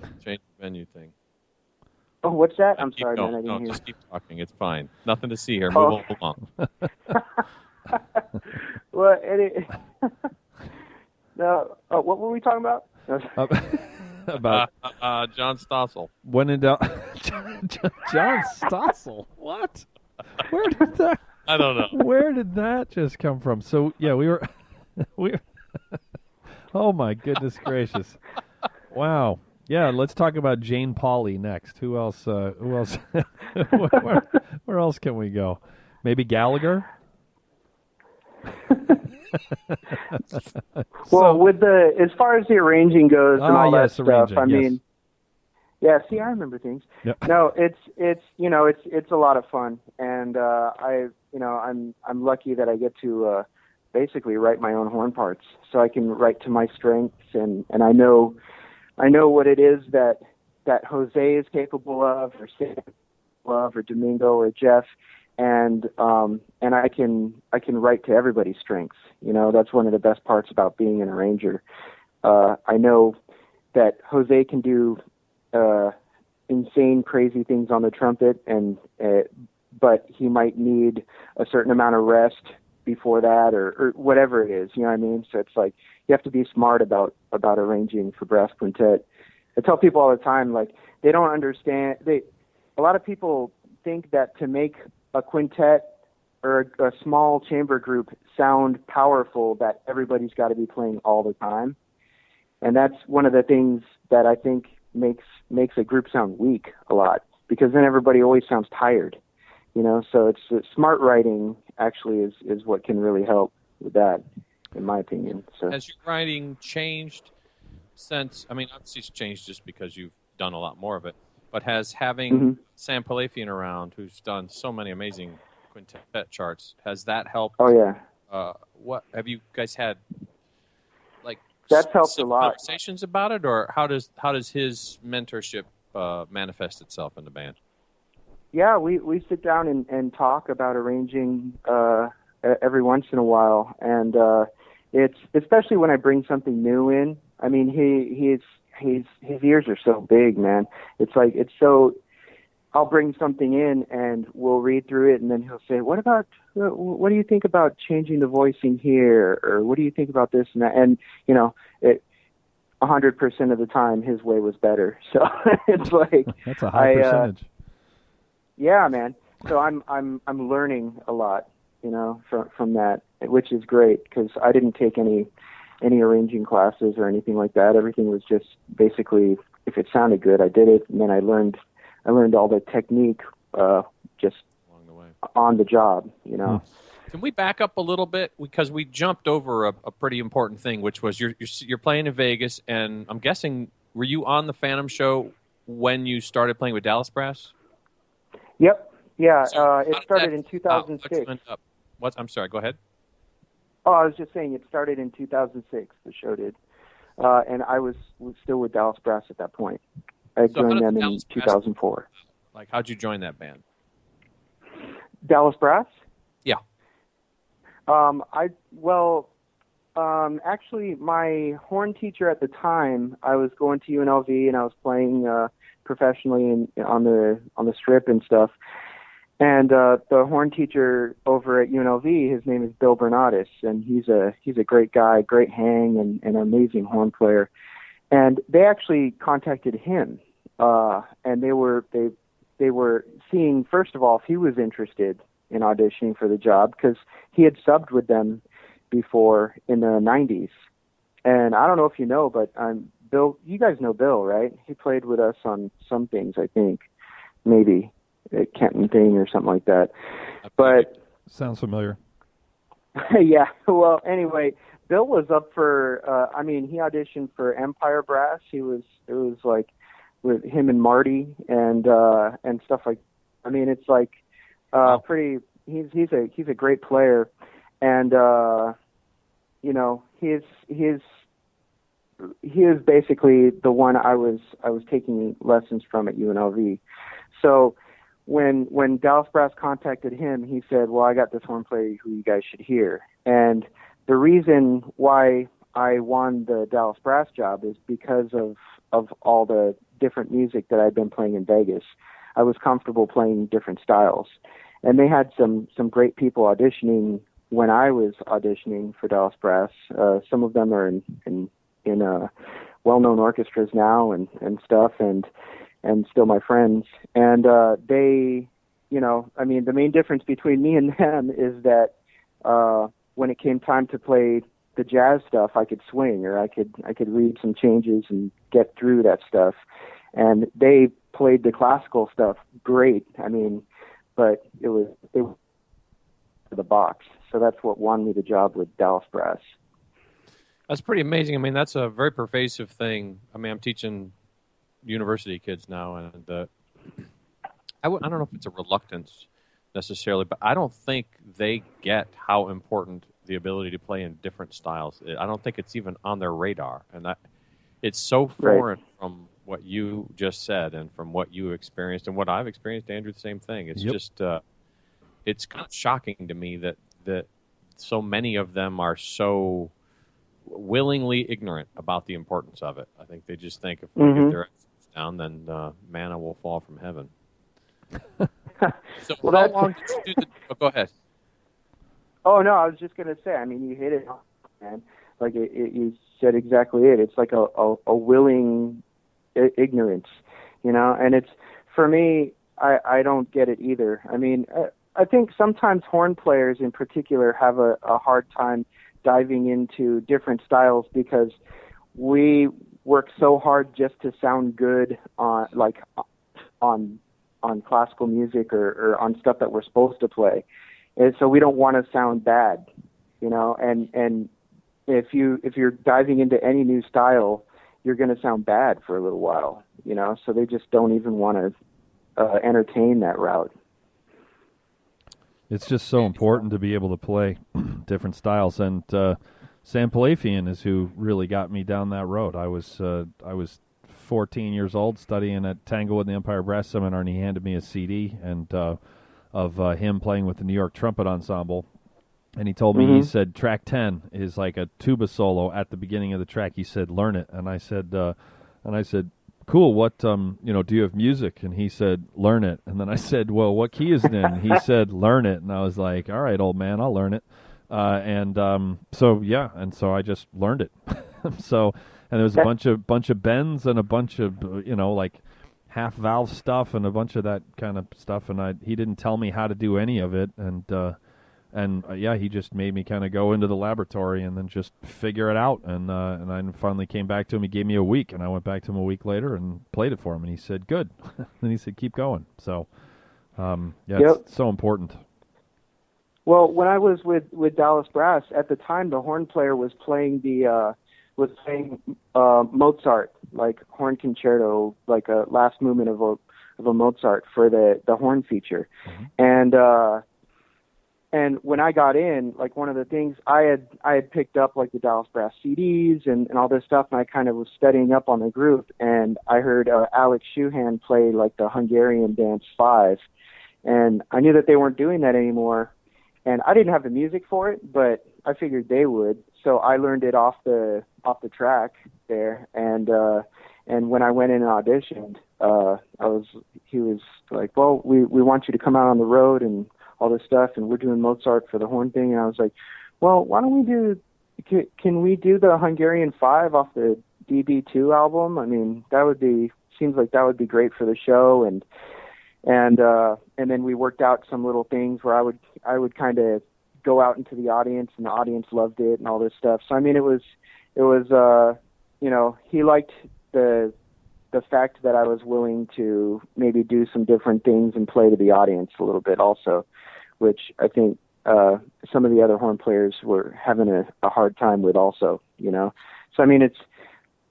Speaker 2: venue thing.
Speaker 3: Oh, what's that? I'm sorry, man. I didn't hear.
Speaker 2: Just keep talking. It's fine. Nothing to see here. Move along.
Speaker 3: Well, no. What were we talking about?
Speaker 1: About
Speaker 2: John Stossel.
Speaker 1: When in doubt, John Stossel. What? Where did that?
Speaker 2: I don't know.
Speaker 1: Where did that just come from? So yeah, we were. Oh my goodness gracious! Wow. Yeah, let's talk about Jane Pauley next. Who else? Where else can we go? Maybe Gallagher.
Speaker 3: Well, with as far as the arranging goes and all that stuff, yeah. See, I remember things.
Speaker 1: Yep.
Speaker 3: No, it's a lot of fun, and I'm lucky that I get to basically write my own horn parts, so I can write to my strengths, and I know what it is that Jose is capable of, or Sam or Domingo or Jeff, and I can write to everybody's strengths. That's one of the best parts about being an arranger. I know that Jose can do insane, crazy things on the trumpet, but he might need a certain amount of rest before that, or whatever it is. You know what I mean? So it's like you have to be smart about arranging for brass quintet. I tell people all the time, like, they don't understand. A lot of people think that to make a quintet or a small chamber group sound powerful, that everybody's got to be playing all the time. And that's one of the things that I think makes a group sound weak a lot, because then everybody always sounds tired. So it's smart writing actually is what can really help with that, in my opinion. So
Speaker 2: has your writing changed since? Obviously it's changed just because you've done a lot more of it. But has having Sam Palafian around, who's done so many amazing quintet charts, has that helped?
Speaker 3: Oh yeah.
Speaker 2: What have you guys had? Like,
Speaker 3: that's helped a lot.
Speaker 2: Conversations about it, or how does his mentorship manifest itself in the band?
Speaker 3: Yeah, we sit down and talk about arranging every once in a while, and it's especially when I bring something new in. His ears are so big, man. It's so. I'll bring something in and we'll read through it, and then he'll say, "What do you think about changing the voicing here, or what do you think about this and that?" And 100% of the time, his way was better. So it's like
Speaker 1: that's a high percentage.
Speaker 3: Yeah, man. So I'm learning a lot, from that, which is great, because I didn't take any arranging classes or anything like that. Everything was just basically, if it sounded good, I did it, and then I learned all the technique just along the way, on the job.
Speaker 2: Can we back up a little bit, because we jumped over a pretty important thing, which was you're playing in Vegas, and I'm guessing, were you on the Phantom show when you started playing with Dallas Brass?
Speaker 3: Yep. Yeah.
Speaker 2: So
Speaker 3: it started in 2006.
Speaker 2: I'm sorry. Go ahead.
Speaker 3: Oh, I was just saying it started in 2006. The show did, and I was still with Dallas Brass at that point. I joined them in 2004.
Speaker 2: Like, how'd you join that band?
Speaker 3: Dallas Brass?
Speaker 2: Yeah.
Speaker 3: Actually, my horn teacher at the time, I was going to UNLV and I was playing professionally on the strip and stuff. And the horn teacher over at UNLV, his name is Bill Bernatis, and he's a great guy, great hang, and an amazing horn player. And they actually contacted him, and they were seeing, first of all, if he was interested in auditioning for the job, because he had subbed with them before in the 90s. And I don't know if you know, but Bill, you guys know Bill, right? He played with us on some things, I think, maybe a Kenton thing or something like that. But
Speaker 1: sounds familiar.
Speaker 3: Yeah. Well, anyway, Bill was up for. He auditioned for Empire Brass. It was like with him and Marty and stuff like. I mean, it's like pretty. He's a great player, and he is basically the one I was taking lessons from at UNLV. So when Dallas Brass contacted him, he said, "Well, I got this horn player who you guys should hear." And the reason why I won the Dallas Brass job is because of all the different music that I'd been playing in Vegas. I was comfortable playing different styles, and they had some great people auditioning when I was auditioning for Dallas Brass. Some of them are in well-known orchestras now and stuff, and still my friends. And they, the main difference between me and them is that when it came time to play the jazz stuff, I could swing, or I could read some changes and get through that stuff. And they played the classical stuff great. But they were the box. So that's what won me the job with Dallas Brass.
Speaker 2: That's pretty amazing. That's a very pervasive thing. I'm teaching university kids now, and I don't know if it's a reluctance necessarily, but I don't think they get how important the ability to play in different styles. I don't think it's even on their radar, and it's so foreign from what you just said and from what you experienced and what I've experienced. Andrew, the same thing. It's just it's kind of shocking to me that so many of them are so willingly ignorant about the importance of it. I think they just think if we get their efforts down, then manna will fall from heaven. So
Speaker 3: well,
Speaker 2: how long did you do go ahead.
Speaker 3: Oh, no, I was just going to say, you hit it, man. Like, you said exactly it. It's like a willing ignorance, and it's, for me, I don't get it either. I think sometimes horn players in particular have a hard time diving into different styles because we work so hard just to sound good on classical music or on stuff that we're supposed to play. And so we don't want to sound bad, and if you're diving into any new style, you're going to sound bad for a little while, so they just don't even want to entertain that route.
Speaker 1: It's just so important to be able to play different styles, and Sam Palafian is who really got me down that road. I was 14 years old studying at Tanglewood in the Empire Brass Seminar, and he handed me a CD of him playing with the New York Trumpet Ensemble, and he told me, he said, track 10 is like a tuba solo at the beginning of the track. He said, learn it. And I said, cool, what, do you have music? And he said, learn it. And then I said, well, what key is it in? And he said, learn it. And I was like, all right, old man, I'll learn it. So I just learned it. And there was a bunch of bends and a bunch of, like half valve stuff and a bunch of that kind of stuff. And he didn't tell me how to do any of it. He just made me kind of go into the laboratory and then just figure it out. And I finally came back to him. He gave me a week, and I went back to him a week later and played it for him. And he said, good. And he said, keep going. So, it's so important.
Speaker 3: Well, when I was with Dallas Brass, at the time, the horn player was playing Mozart, like horn concerto, like a last movement of a Mozart for the horn feature. And when I got in, like one of the things I had picked up like the Dallas Brass CDs and all this stuff, and I kind of was studying up on the group, and I heard Alex Houchin play like the Hungarian Dance 5, and I knew that they weren't doing that anymore. and I didn't have the music for it, but I figured they would. So I learned it off the track there, and when I went in and auditioned, he was like, well, we want you to come out on the road and all this stuff, and we're doing Mozart for the horn thing. And I was like, well, why don't can we do the Hungarian 5 off the DB2 album? I mean, seems like that would be great for the show. And then we worked out some little things where I would kind of go out into the audience, and the audience loved it and all this stuff. So I mean, it was he liked the fact that I was willing to maybe do some different things and play to the audience a little bit also, which I think some of the other horn players were having a hard time with also, So I mean, it's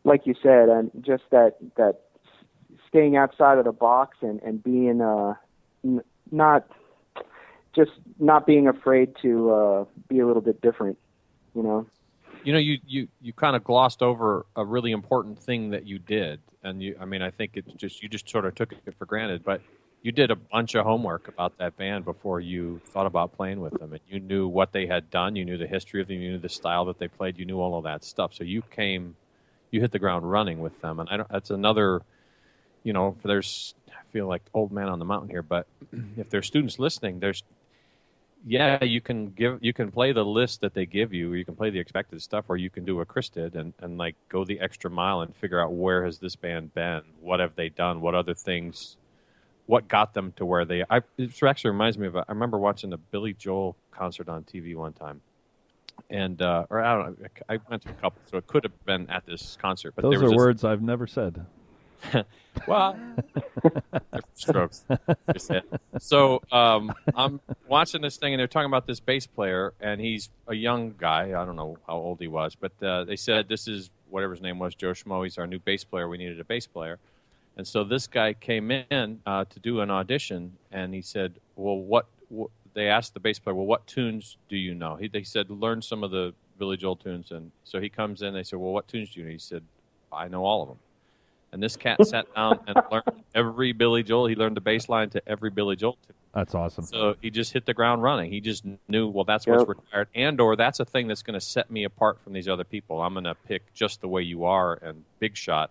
Speaker 3: like you said, and just that staying outside of the box and being not being afraid to be a little bit different,
Speaker 2: You kind of glossed over a really important thing that you did, and I think you just sort of took it for granted, but you did a bunch of homework about that band before you thought about playing with them, and you knew what they had done, you knew the history of them, you knew the style that they played, you knew all of that stuff. So you hit the ground running with them, and that's another, I feel like old man on the mountain here, but if there's students listening, you can play the list that they give you, or you can play the expected stuff, or you can do what Chris did and like go the extra mile and figure out where has this band been, what have they done, what other things, what got them to where they. It actually reminds me of I remember watching a Billy Joel concert on TV one time, and or I don't know, I went to a couple, so it could have been at this concert. But
Speaker 1: those are words I've never said.
Speaker 2: Well, strokes. So I'm watching this thing, and they're talking about this bass player, and he's a young guy. I don't know how old he was, but they said this is whatever his name was, Joe Schmo. He's our new bass player. We needed a bass player. And so this guy came in to do an audition, and he said, well, what they asked the bass player, well, what tunes do you know? They said, learn some of the Billy Joel tunes. And so he comes in, they said, well, what tunes do you know? He said, I know all of them. And this cat sat down and learned every Billy Joel. He learned the bass line to every Billy Joel tune.
Speaker 1: That's awesome.
Speaker 2: So he just hit the ground running. He just knew, well, that's what's required, or that's a thing that's going to set me apart from these other people. I'm going to pick Just the Way You Are and Big Shot,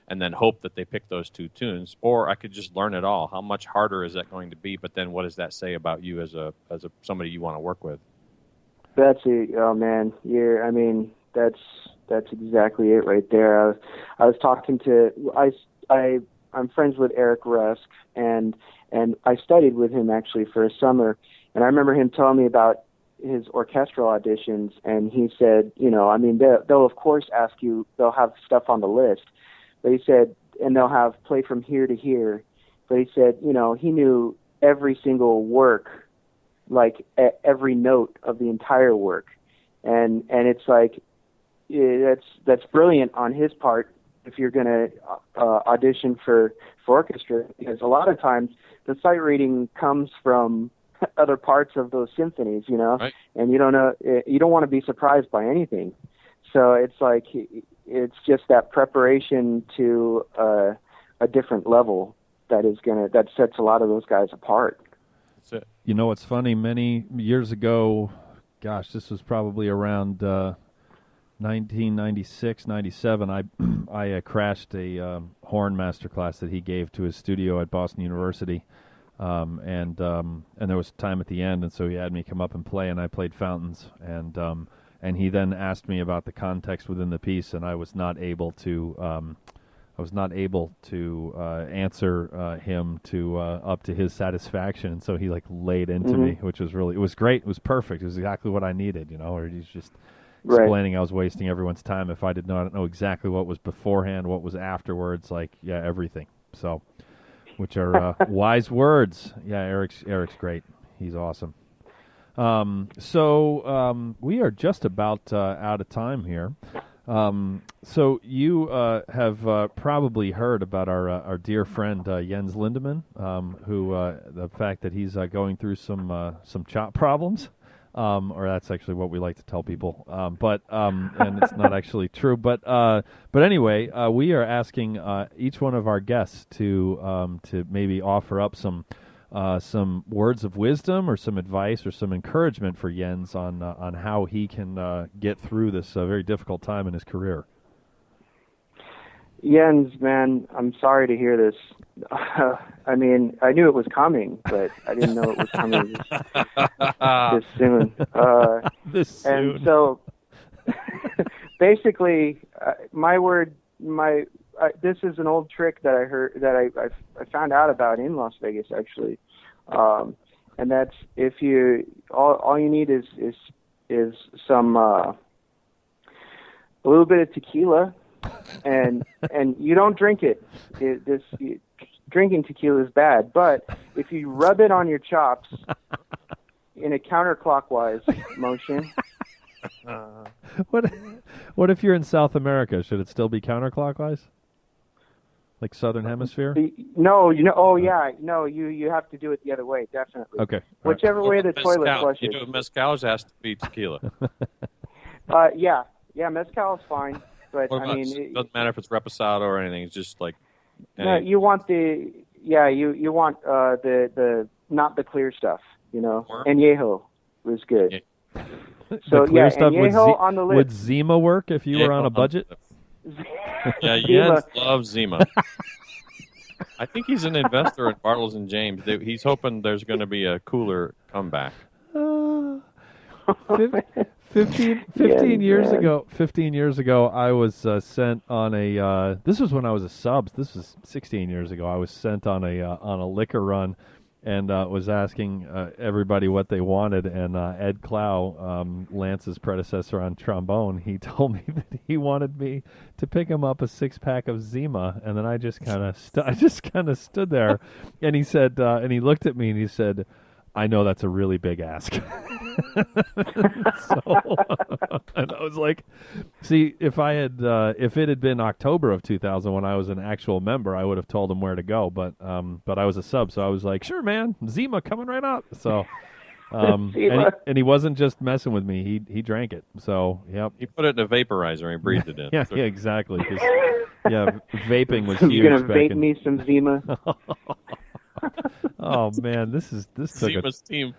Speaker 2: and then hope that they pick those two tunes, or I could just learn it all. How much harder is that going to be? But then what does that say about you as a somebody you want to work with?
Speaker 3: That's it. Oh man, that's exactly it right there. I was talking to I'm friends with Eric Rusk, and I studied with him actually for a summer, and I remember him telling me about his orchestral auditions, and he said, they'll of course ask you, they'll have stuff on the list, but he said, and they'll have play from here to here, but he said, he knew every single work, like every note of the entire work, and it's like, that's brilliant on his part if you're going to audition for orchestra, because a lot of times the sight reading comes from other parts of those symphonies,
Speaker 2: right.
Speaker 3: And you don't know, you don't want to be surprised by anything. So it's like, it's just that preparation to a different level that sets a lot of those guys apart.
Speaker 2: That's it.
Speaker 1: It's funny, many years ago, gosh, this was probably around 1996, 97, I crashed a horn master class that he gave to his studio at Boston University, and there was time at the end, and so he had me come up and play, and I played Fountains, and he then asked me about the context within the piece, and I was not able to answer him to up to his satisfaction, and so he laid into me, which was it was great, it was perfect, it was exactly what I needed, or he's just explaining I was wasting everyone's time if I did not know exactly what was beforehand, what was afterwards, everything. So, which are wise words. Yeah, Eric's great. He's awesome. So we are just about out of time here. So you have probably heard about our dear friend Jens Lindemann, who the fact that he's going through some chop problems. Or that's actually what we like to tell people, but and it's not actually true. But anyway, we are asking each one of our guests to maybe offer up some some words of wisdom or some advice or some encouragement for Jens on how he can get through this very difficult time in his career.
Speaker 3: Jens, man, I'm sorry to hear this. I mean, I knew it was coming, but I didn't know it was coming this soon.
Speaker 1: This soon.
Speaker 3: And so, basically, this is an old trick that I heard that I found out about in Las Vegas actually, and that's if you all you need is some a little bit of tequila. And you don't drink it. Drinking tequila is bad. But if you rub it on your chops in a counterclockwise motion.
Speaker 1: What if you're in South America? Should it still be counterclockwise? Like Southern Hemisphere?
Speaker 3: No, oh yeah, no, you have to do it the other way, definitely.
Speaker 1: Okay.
Speaker 3: Whichever way the toilet flushes.
Speaker 2: You do it mezcal, it has to be tequila.
Speaker 3: Yeah, mezcal is fine. But I mean,
Speaker 2: it doesn't matter if it's reposado or anything. It's just like
Speaker 3: no, you want you want the not the clear stuff, Añejo was good.
Speaker 1: Yeah.
Speaker 3: So
Speaker 1: the clear stuff
Speaker 3: Añejo on the list.
Speaker 1: Would Zima work if you were on a budget?
Speaker 2: Yeah, Jens loves Zima. I think he's an investor in Bartles and James. He's hoping there's going to be a cooler comeback.
Speaker 1: 15 years ago, I was sent on a. This was when I was a sub. This was 16 years ago. I was sent on a liquor run, and was asking everybody what they wanted. And Ed Clow, Lance's predecessor on trombone, he told me that he wanted me to pick him up a 6-pack of Zima. And then I just kind of stood there, and he said, and he looked at me and he said, I know that's a really big ask. And I was like, see, if it had been October of 2000 when I was an actual member, I would have told him where to go. But I was a sub, so I was like, sure, man, Zima coming right up. So, and he wasn't just messing with me. He drank it. So, yep.
Speaker 2: He put it in a vaporizer and he breathed it in.
Speaker 1: Yeah, exactly. Vaping was huge.
Speaker 3: You're gonna vape me some Zima.
Speaker 1: Oh man, this took
Speaker 2: Zima's team.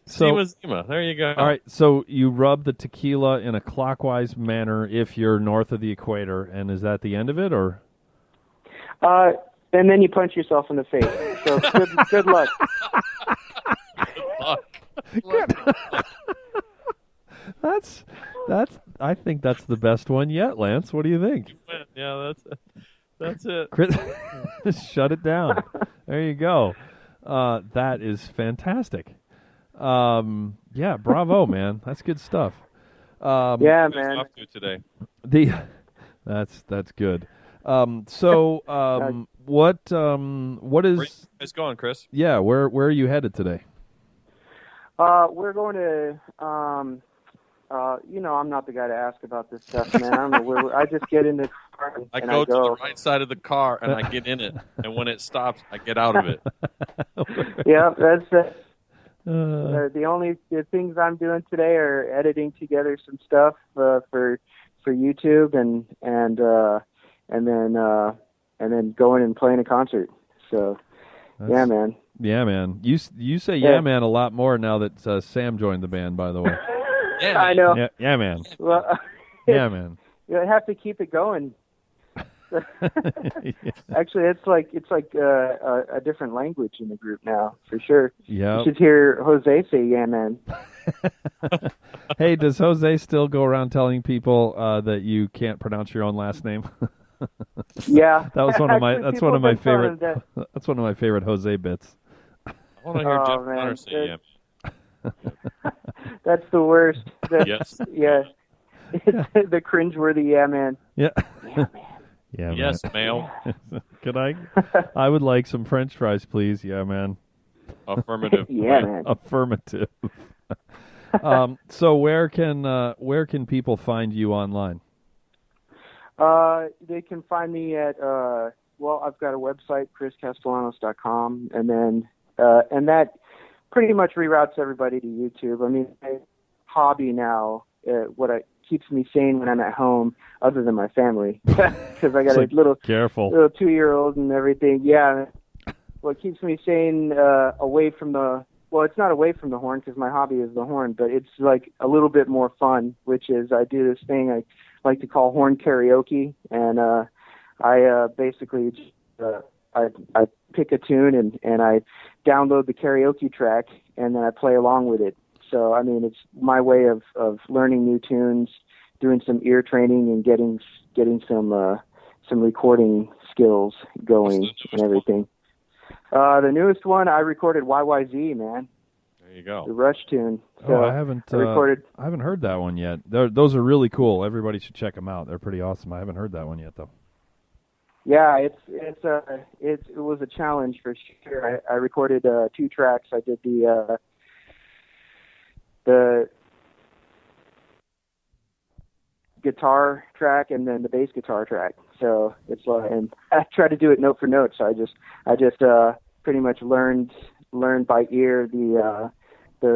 Speaker 2: Zima. There you go.
Speaker 1: All right, so you rub the tequila in a clockwise manner if you're north of the equator, and is that the end of it, or?
Speaker 3: And then you punch yourself in the face. So good luck.
Speaker 2: Good luck.
Speaker 1: I think that's the best one yet, Lance. What do you think?
Speaker 2: Yeah, that's it.
Speaker 1: Chris, shut it down. There you go. That is fantastic. Yeah, bravo, man. That's good stuff.
Speaker 3: Yeah, man.
Speaker 2: Off to today.
Speaker 1: That's good. What is?
Speaker 2: It's going, Chris.
Speaker 1: Yeah, where are you headed today?
Speaker 3: We're going to. I'm not the guy to ask about this stuff, man. I don't know where. I just get in the car and
Speaker 2: I go to the right side of the car and I get in it, and when it stops, I get out of it.
Speaker 3: Yeah, that's it. The things I'm doing today are editing together some stuff for YouTube and then going and playing a concert. So yeah, man.
Speaker 1: Yeah, man. You say yeah, man a lot more now that Sam joined the band. By the way.
Speaker 2: Yeah,
Speaker 3: I know.
Speaker 1: Yeah, man.
Speaker 3: Well,
Speaker 1: yeah, man.
Speaker 3: You have to keep it going.
Speaker 1: Yeah.
Speaker 3: Actually, it's like a different language in the group now, for sure.
Speaker 1: Yeah.
Speaker 3: You should hear Jose say, "Yeah, man."
Speaker 1: Hey, does Jose still go around telling people that you can't pronounce your own last name?
Speaker 3: Yeah.
Speaker 1: That was one of my. That's one of my favorite.
Speaker 3: That.
Speaker 1: That's one of my favorite Jose bits.
Speaker 2: I want to hear Jeff Connor say yeah.
Speaker 3: That's the worst.
Speaker 2: Yes.
Speaker 3: Yeah. The cringeworthy yeah, man.
Speaker 1: Yeah.
Speaker 3: Yeah, man.
Speaker 1: Yeah, man.
Speaker 2: Yes, male.
Speaker 1: Could I? I would like some French fries, please. Yeah, man.
Speaker 2: Affirmative.
Speaker 3: Yeah, man.
Speaker 1: Affirmative. So where can people find you online?
Speaker 3: They can find me at I've got a website, chriscastellanos.com, and then and that pretty much reroutes everybody to YouTube. I mean, my hobby now, keeps me sane when I'm at home, other than my family, because I got a little 2-year-old and everything. Yeah, what keeps me sane away from the, well, it's not away from the horn because my hobby is the horn, but it's like a little bit more fun, which is I do this thing I like to call horn karaoke, and I basically I pick a tune and I download the karaoke track and then I play along with it. So I mean, it's my way of learning new tunes, doing some ear training, and getting some recording skills going and everything. The newest one I recorded YYZ, man.
Speaker 2: There you go.
Speaker 3: The Rush tune. So
Speaker 1: I haven't heard that one yet. Those are really cool. Everybody should check them out. They're pretty awesome. I haven't heard that one yet though.
Speaker 3: Yeah, it was a challenge for sure. I recorded 2 tracks. I did the guitar track and then the bass guitar track. So it's like, and I tried to do it note for note. So I just pretty much learned by ear the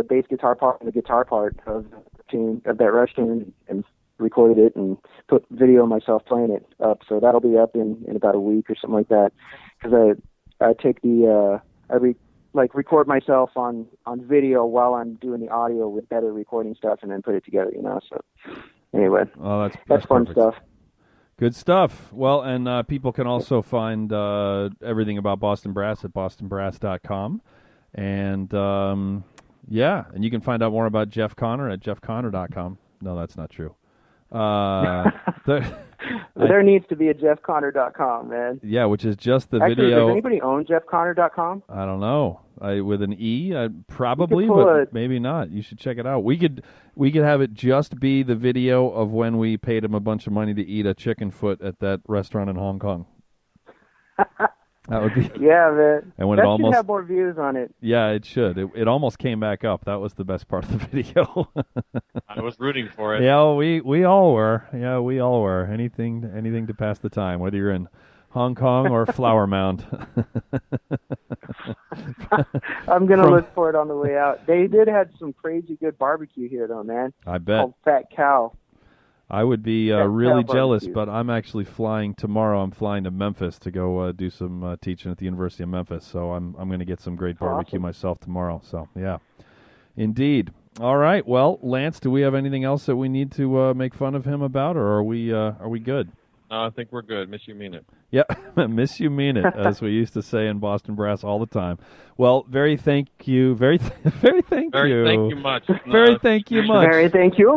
Speaker 3: bass guitar part and the guitar part of that Rush tune, and recorded it and put video of myself playing it up. So that'll be up in about a week or something like that. Because I take record myself on video while I'm doing the audio with better recording stuff, and then put it together. So anyway, that's fun
Speaker 1: perfect
Speaker 3: stuff.
Speaker 1: Good stuff. Well, and people can also find everything about Boston Brass at bostonbrass.com. And, and you can find out more about Jeff Connor at jeffconnor.com. No, that's not true.
Speaker 3: There needs to be a jeffconnor.com, man.
Speaker 1: Yeah, which is just the
Speaker 3: Actually,
Speaker 1: video.
Speaker 3: Does anybody own jeffconnor.com?
Speaker 1: I don't know. With an E, probably, but maybe not. You should check it out. We could have it just be the video of when we paid him a bunch of money to eat a chicken foot at that restaurant in Hong Kong. That would be.
Speaker 3: Yeah, man.
Speaker 1: And when
Speaker 3: that
Speaker 1: it almost
Speaker 3: should have more views on it.
Speaker 1: Yeah, it should. It almost came back up. That was the best part of the video.
Speaker 2: I was rooting for it.
Speaker 1: Yeah, we all were. Yeah, we all were. Anything to pass the time, whether you're in Hong Kong or Flower Mound.
Speaker 3: I'm going to look for it on the way out. They did have some crazy good barbecue here, though, man.
Speaker 1: I bet.
Speaker 3: Called Fat Cow.
Speaker 1: I would be really jealous, but I'm actually flying tomorrow. I'm flying to Memphis to go do some teaching at the University of Memphis. So I'm going to get some great barbecue myself tomorrow. So, yeah, indeed. All right. Well, Lance, do we have anything else that we need to make fun of him about, or are we good?
Speaker 2: No, I think we're good. Miss you, mean it.
Speaker 1: Yeah, miss you, mean it, as we used to say in Boston Brass all the time. Well, very thank you much.
Speaker 2: Very thank you much.
Speaker 3: Very thank you much.
Speaker 2: Very thank you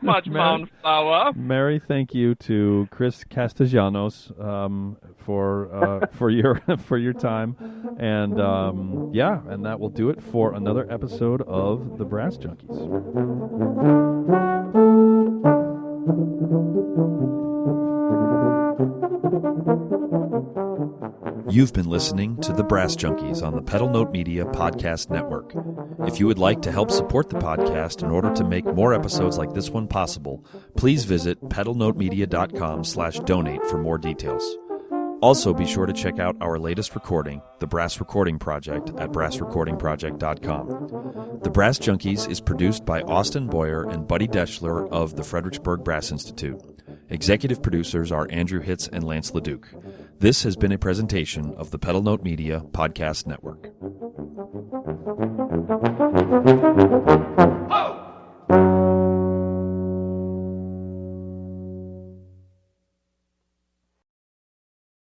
Speaker 2: much, Mount Flower.
Speaker 1: Mary, thank you to Chris Castellanos for your time, and and that will do it for another episode of the Brass Junkies. You've been listening to The Brass Junkies on the Pedal Note Media Podcast Network. If you would like to help support the podcast in order to make more episodes like this one possible, please visit pedalnotemedia.com/donate for more details. Also, be sure to check out our latest recording, The Brass Recording Project, at brassrecordingproject.com. The Brass Junkies is produced by Austin Boyer and Buddy Deschler of the Fredericksburg Brass Institute. Executive producers are Andrew Hitz and Lance LaDuke. This has been a presentation of the Pedal Note Media Podcast Network.